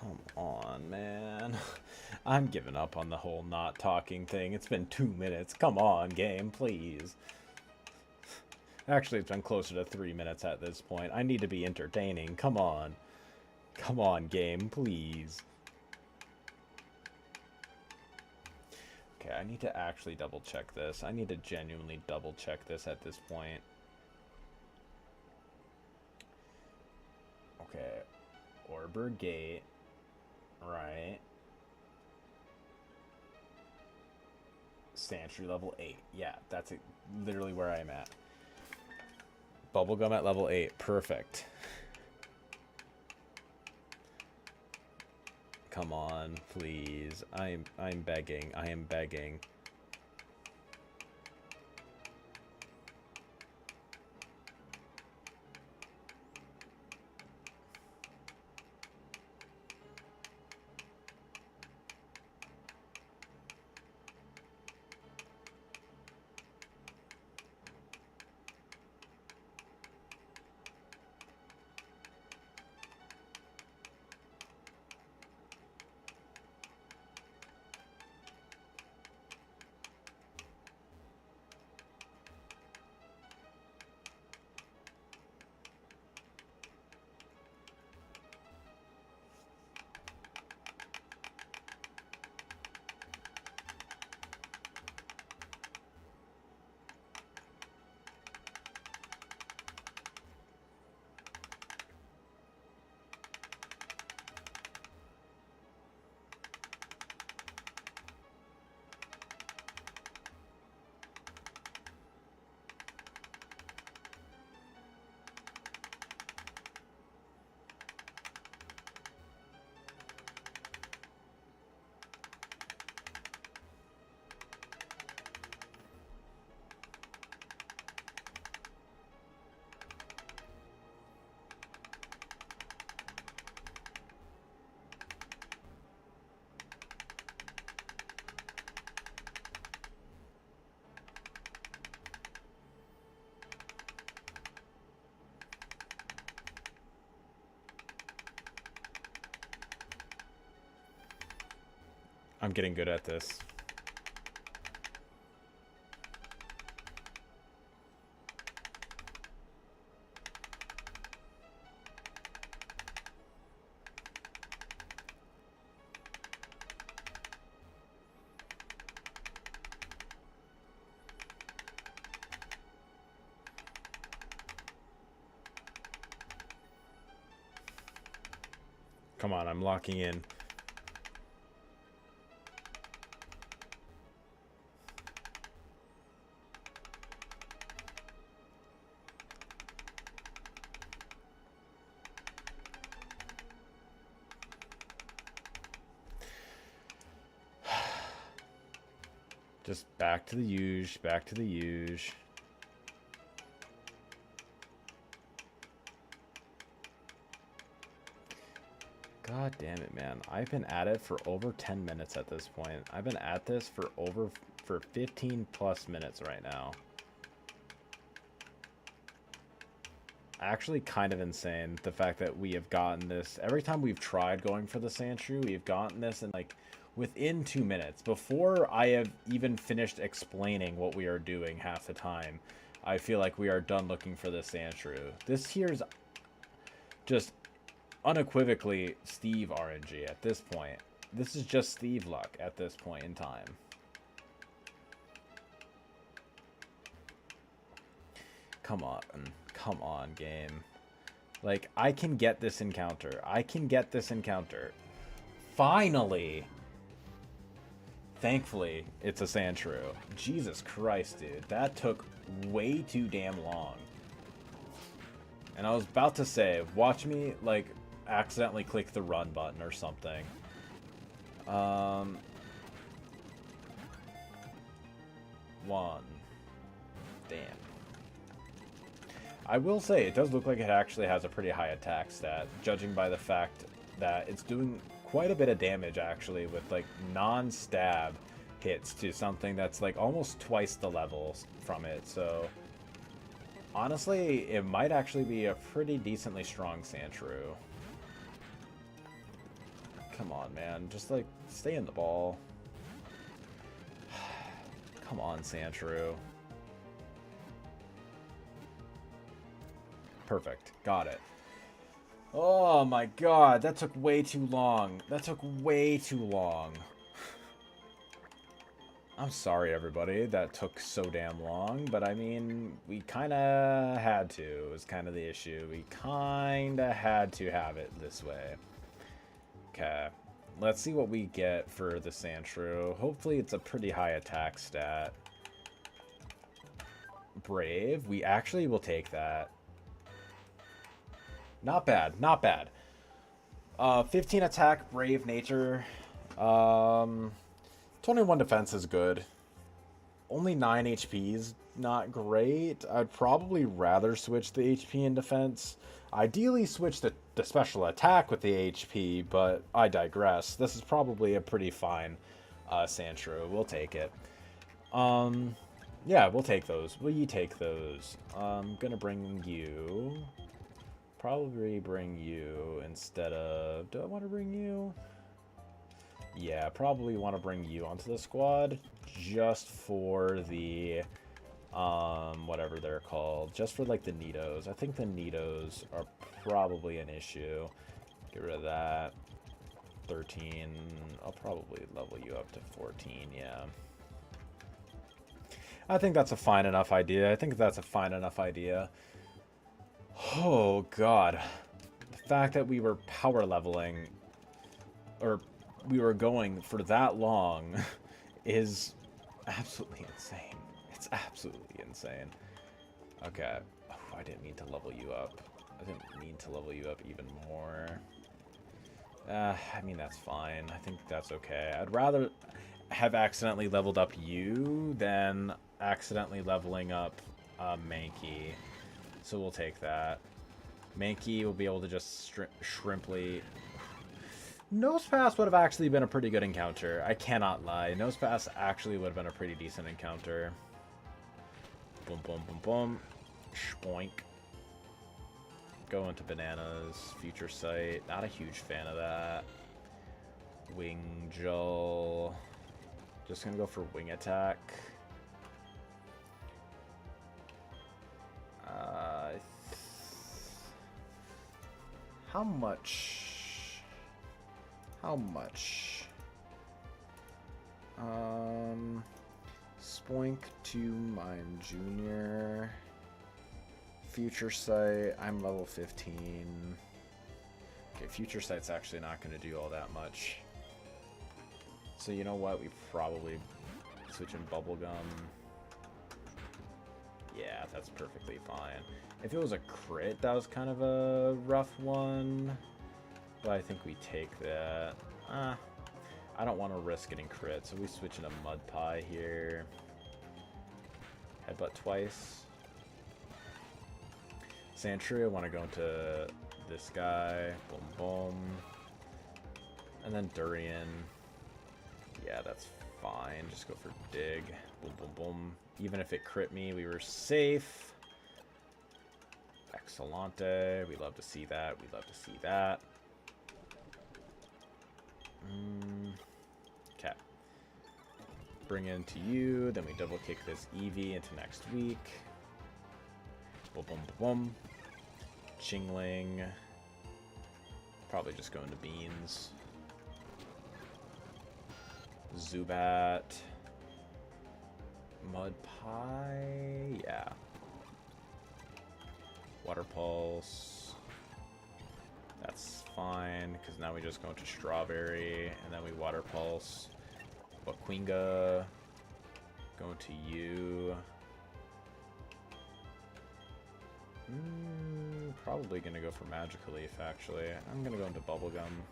Come on, man. I'm giving up on the whole not talking thing. It's been 2 minutes. Come on, game, please. Actually, it's been closer to 3 minutes at this point. I need to be entertaining. Come on. Come on, game, please. Okay, I need to actually double check this. I need to genuinely double check this at this point. Okay. Orber Gate. Right. Sandshrew level 8. Yeah, that's literally where I'm at. Bubblegum at level 8. Perfect. Come on, please. I'm begging. I am begging. I'm getting good at this. Come on, I'm locking in. Just back to the huge, back to the huge. God damn it, man. I've been at it for over 10 minutes at this point. I've been at this for 15 plus minutes right now. Actually kind of insane, the fact that we have gotten this. Every time we've tried going for the Sandshrew, we've gotten this in like within 2 minutes. Before I have even finished explaining what we are doing half the time, I feel like we are done looking for the Sandshrew. This here's just unequivocally Steve RNG at this point. This is just Steve luck at this point in time. Come on, game. Like, I can get this encounter. I can get this encounter. Finally! Thankfully, it's a Sandshrew. Jesus Christ, dude. That took way too damn long. And I was about to say, watch me, like, accidentally click the run button or something. One. Damn. I will say, it does look like it actually has a pretty high attack stat, judging by the fact that it's doing quite a bit of damage, actually, with, like, non-stab hits to something that's, like, almost twice the levels from it, so honestly, it might actually be a pretty decently strong Sandshrew. Come on, man. Just, like, stay in the ball. Come on, Sandshrew. Perfect. Got it. Oh my god, that took way too long. That took way too long. I'm sorry, everybody, that took so damn long, but I mean, we kinda had to, was kind of the issue. We kinda had to have it this way. Okay, let's see what we get for the Sandshrew. Hopefully it's a pretty high attack stat. Brave, we actually will take that. Not bad, not bad. 15 attack, brave nature. 21 defense is good. Only 9 HP is not great. I'd probably rather switch the HP and defense. Ideally switch the special attack with the HP, but I digress. This is probably a pretty fine Sandshrew. We'll take it. Yeah, we'll take those. Will you take those? I'm gonna bring you. Probably bring you instead of... Do I want to bring you? Yeah, probably want to bring you onto the squad just for the, whatever they're called. Just for, like, the Nidos. I think the Nidos are probably an issue. Get rid of that. 13. I'll probably level you up to 14, yeah. I think that's a fine enough idea. Oh, God. The fact that we were power leveling, or we were going for that long, is absolutely insane. It's absolutely insane. Okay. Oh, I didn't mean to level you up. I didn't mean to level you up even more. I mean, that's fine. I think that's okay. I'd rather have accidentally leveled up you than accidentally leveling up Mankey. So we'll take that. Mankey will be able to just shrimply... Nosepass would have actually been a pretty good encounter. I cannot lie. Nosepass actually would have been a pretty decent encounter. Boom, boom, boom, boom. Spoink. Go into bananas. Future sight. Not a huge fan of that. Wing Gel. Just gonna go for wing attack. How much? How much? Spoink to Mime Junior. Future Sight. I'm level 15. Okay, Future Sight's actually not going to do all that much. So you know what? We probably switch in Bubblegum. Yeah, that's perfectly fine. If it was a crit, that was kind of a rough one. But I think we take that. I don't want to risk getting crit, so we switch into Mud Pie here. Headbutt twice. Sandshrew, I want to go into this guy. Boom, boom. And then Durian. Yeah, that's fine. Just go for Dig. Boom, boom, boom. Even if it crit me, we were safe. Excellente. We love to see that. We love to see that. Okay. Bring into you. Then we double kick this Eevee into next week. Boom, boom, boom. Chingling. Probably just go into Beans. Zubat. Mud Pie. Yeah. Water Pulse. That's fine, because now we just go into Strawberry, and then we Water Pulse. Baquinga. Go into you. Probably going to go for Magical Leaf, actually. I'm going to go into Bubblegum.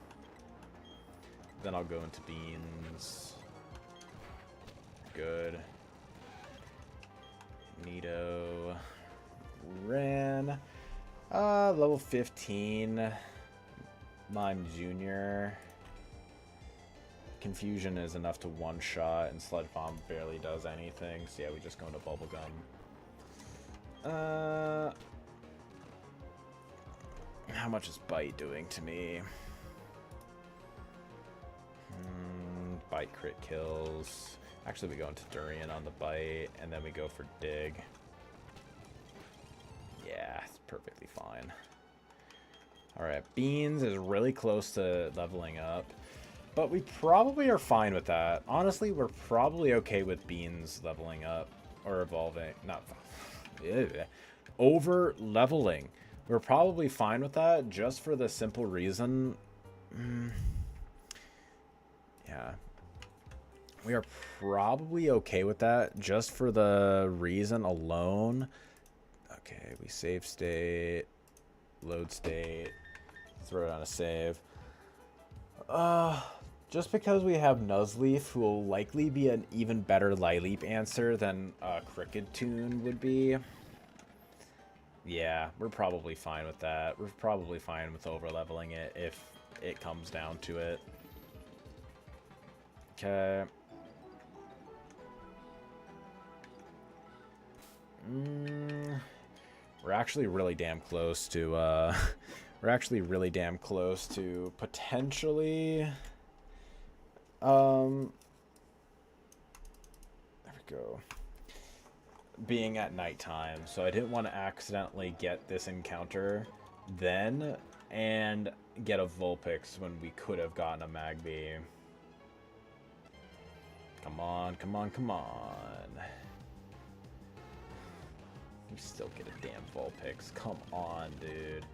Then I'll go into Beans. Good. Nido. Ran. Level 15. Mime Junior. Confusion is enough to one-shot, and Sludge Bomb barely does anything. So yeah, we just go into Bubblegum. How much is Bite doing to me? Bite crit kills. Actually, we go into Durian on the Bite, and then we go for Dig. Yeah, it's perfectly fine. Alright, Beans is really close to leveling up, but we probably are fine with that. Honestly, we're probably okay with Beans leveling up, or evolving. Not over leveling. We're probably fine with that, just for the simple reason. Yeah. We are probably okay with that, just for the reason alone. Okay, we save state, load state, throw it on a save. Just because we have Nuzleaf, who will likely be an even better Lileep answer than Cricket Tune would be. Yeah, we're probably fine with that. We're probably fine with over-leveling it if it comes down to it. Okay. We're actually really damn close to, we're actually really damn close to potentially, there we go, being at nighttime. So I didn't want to accidentally get this encounter then and get a Vulpix when we could have gotten a Magby. Come on, come on, come on. We still get a damn Vulpix. Come on, dude.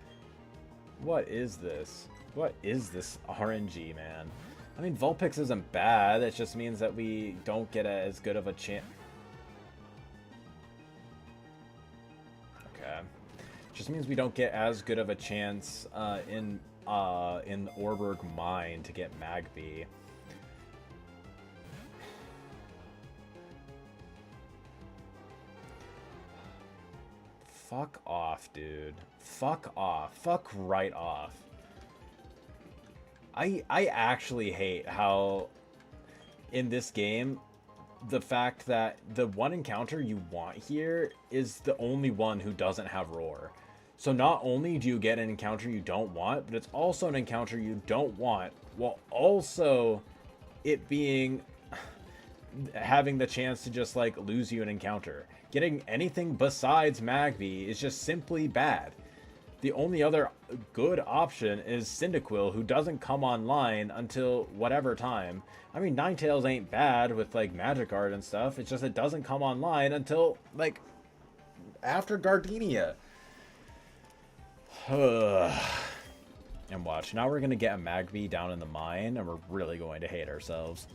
What is this? What is this RNG, man? I mean, Vulpix isn't bad. It just means that we don't get as good of a chance. Okay. Just means we don't get as good of a chance in Orberg Mine to get Magby. Fuck off, dude. Fuck off. Fuck right off. I actually hate how in this game the fact that the one encounter you want here is the only one who doesn't have Roar. So not only do you get an encounter you don't want, but it's also an encounter you don't want, while also it being having the chance to just like lose you an encounter. Getting anything besides Magby is just simply bad. The only other good option is Cyndaquil, who doesn't come online until whatever time. I mean, Ninetales ain't bad with like Magic Art and stuff. It's just it doesn't come online until like after Gardenia. And watch, now we're gonna get a Magby down in the mine, and we're really going to hate ourselves.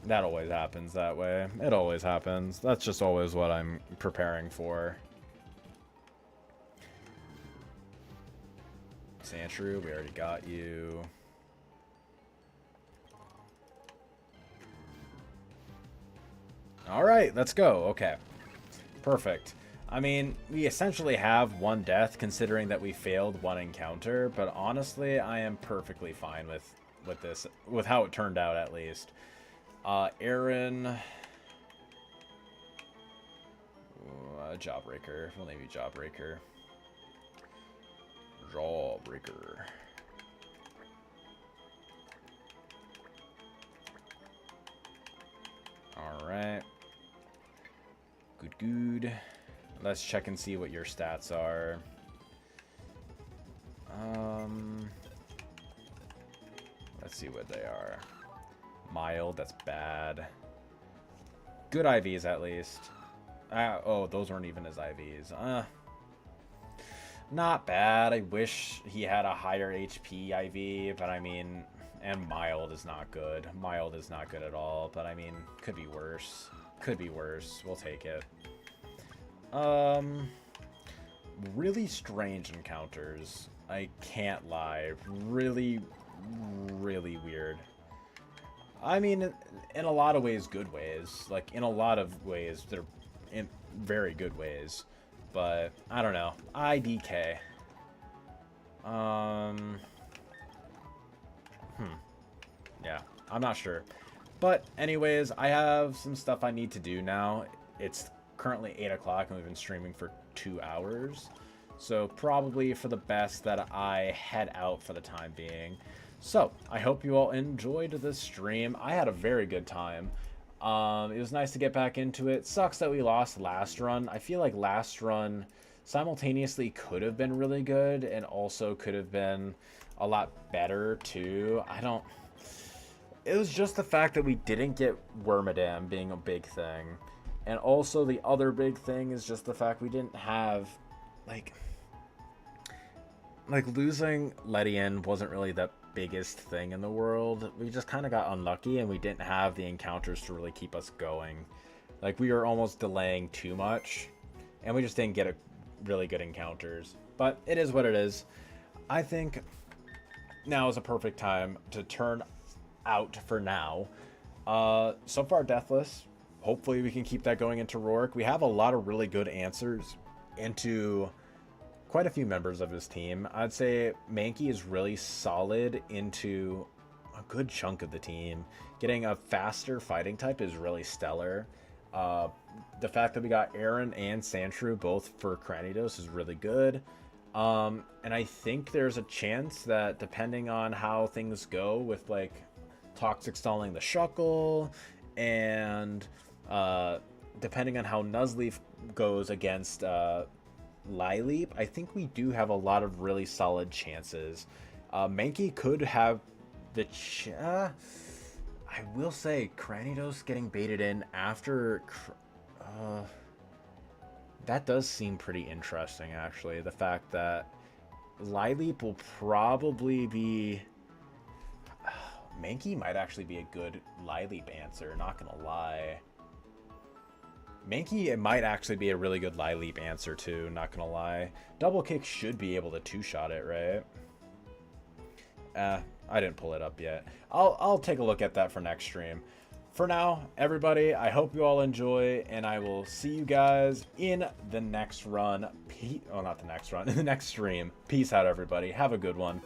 That always happens that way. It always happens. That's just always what I'm preparing for. Sandshrew, we already got you. Alright, let's go. Okay. Perfect. I mean, we essentially have one death considering that we failed one encounter, but honestly, I am perfectly fine with this, with how it turned out at least. Aaron... Jawbreaker. We'll name you Jawbreaker. Jawbreaker. Alright. Good. Let's check and see what your stats are. Let's see what they are. Mild, that's bad. Good IVs at least. Oh, those weren't even his IVs. Not bad. I wish he had a higher HP IV, but I mean, and mild is not good. Mild is not good at all, but I mean, could be worse. Could be worse. We'll take it. Really strange encounters. I can't lie. Really weird. I mean, in a lot of ways, good ways. Like, in a lot of ways, they're in very good ways. But, I don't know. IDK. Yeah, I'm not sure. But, anyways, I have some stuff I need to do now. It's currently 8 o'clock, and we've been streaming for 2 hours. So, probably for the best that I head out for the time being. So, I hope you all enjoyed this stream. I had a very good time. It was nice to get back into it. Sucks that we lost last run. I feel like last run simultaneously could have been really good and also could have been a lot better too. It was just the fact that we didn't get Wormadam being a big thing. And also the other big thing is just the fact we didn't have, like losing Ledian wasn't really the biggest thing in the world. We just kind of got unlucky and we didn't have the encounters to really keep us going. Like, we were almost delaying too much and we just didn't get really good encounters. But it is what it is. I think now is a perfect time to turn out for now. So far, Deathless. Hopefully we can keep that going into Rourke. We have a lot of really good answers into quite a few members of his team. I'd say Mankey is really solid into a good chunk of the team. Getting a faster fighting type is really stellar. The fact that we got Aaron and Sandshrew both for Cranidos is really good. And I think there's a chance that depending on how things go with like Toxic stalling the Shuckle and depending on how Nuzleaf goes against Lileep, I think we do have a lot of really solid chances. Mankey could have the I will say Cranidos getting baited in after that does seem pretty interesting, actually. The fact that Lileep will probably be Mankey might actually be a good Lileep answer, not gonna lie. Mankey, it might actually be a really good Lileep answer too, not gonna lie. Double Kick should be able to two-shot it, right? I didn't pull it up yet. I'll take a look at that for next stream. For now, everybody, I hope you all enjoy, and I will see you guys in the next run. Oh, not the next run, in the next stream. Peace out, everybody. Have a good one.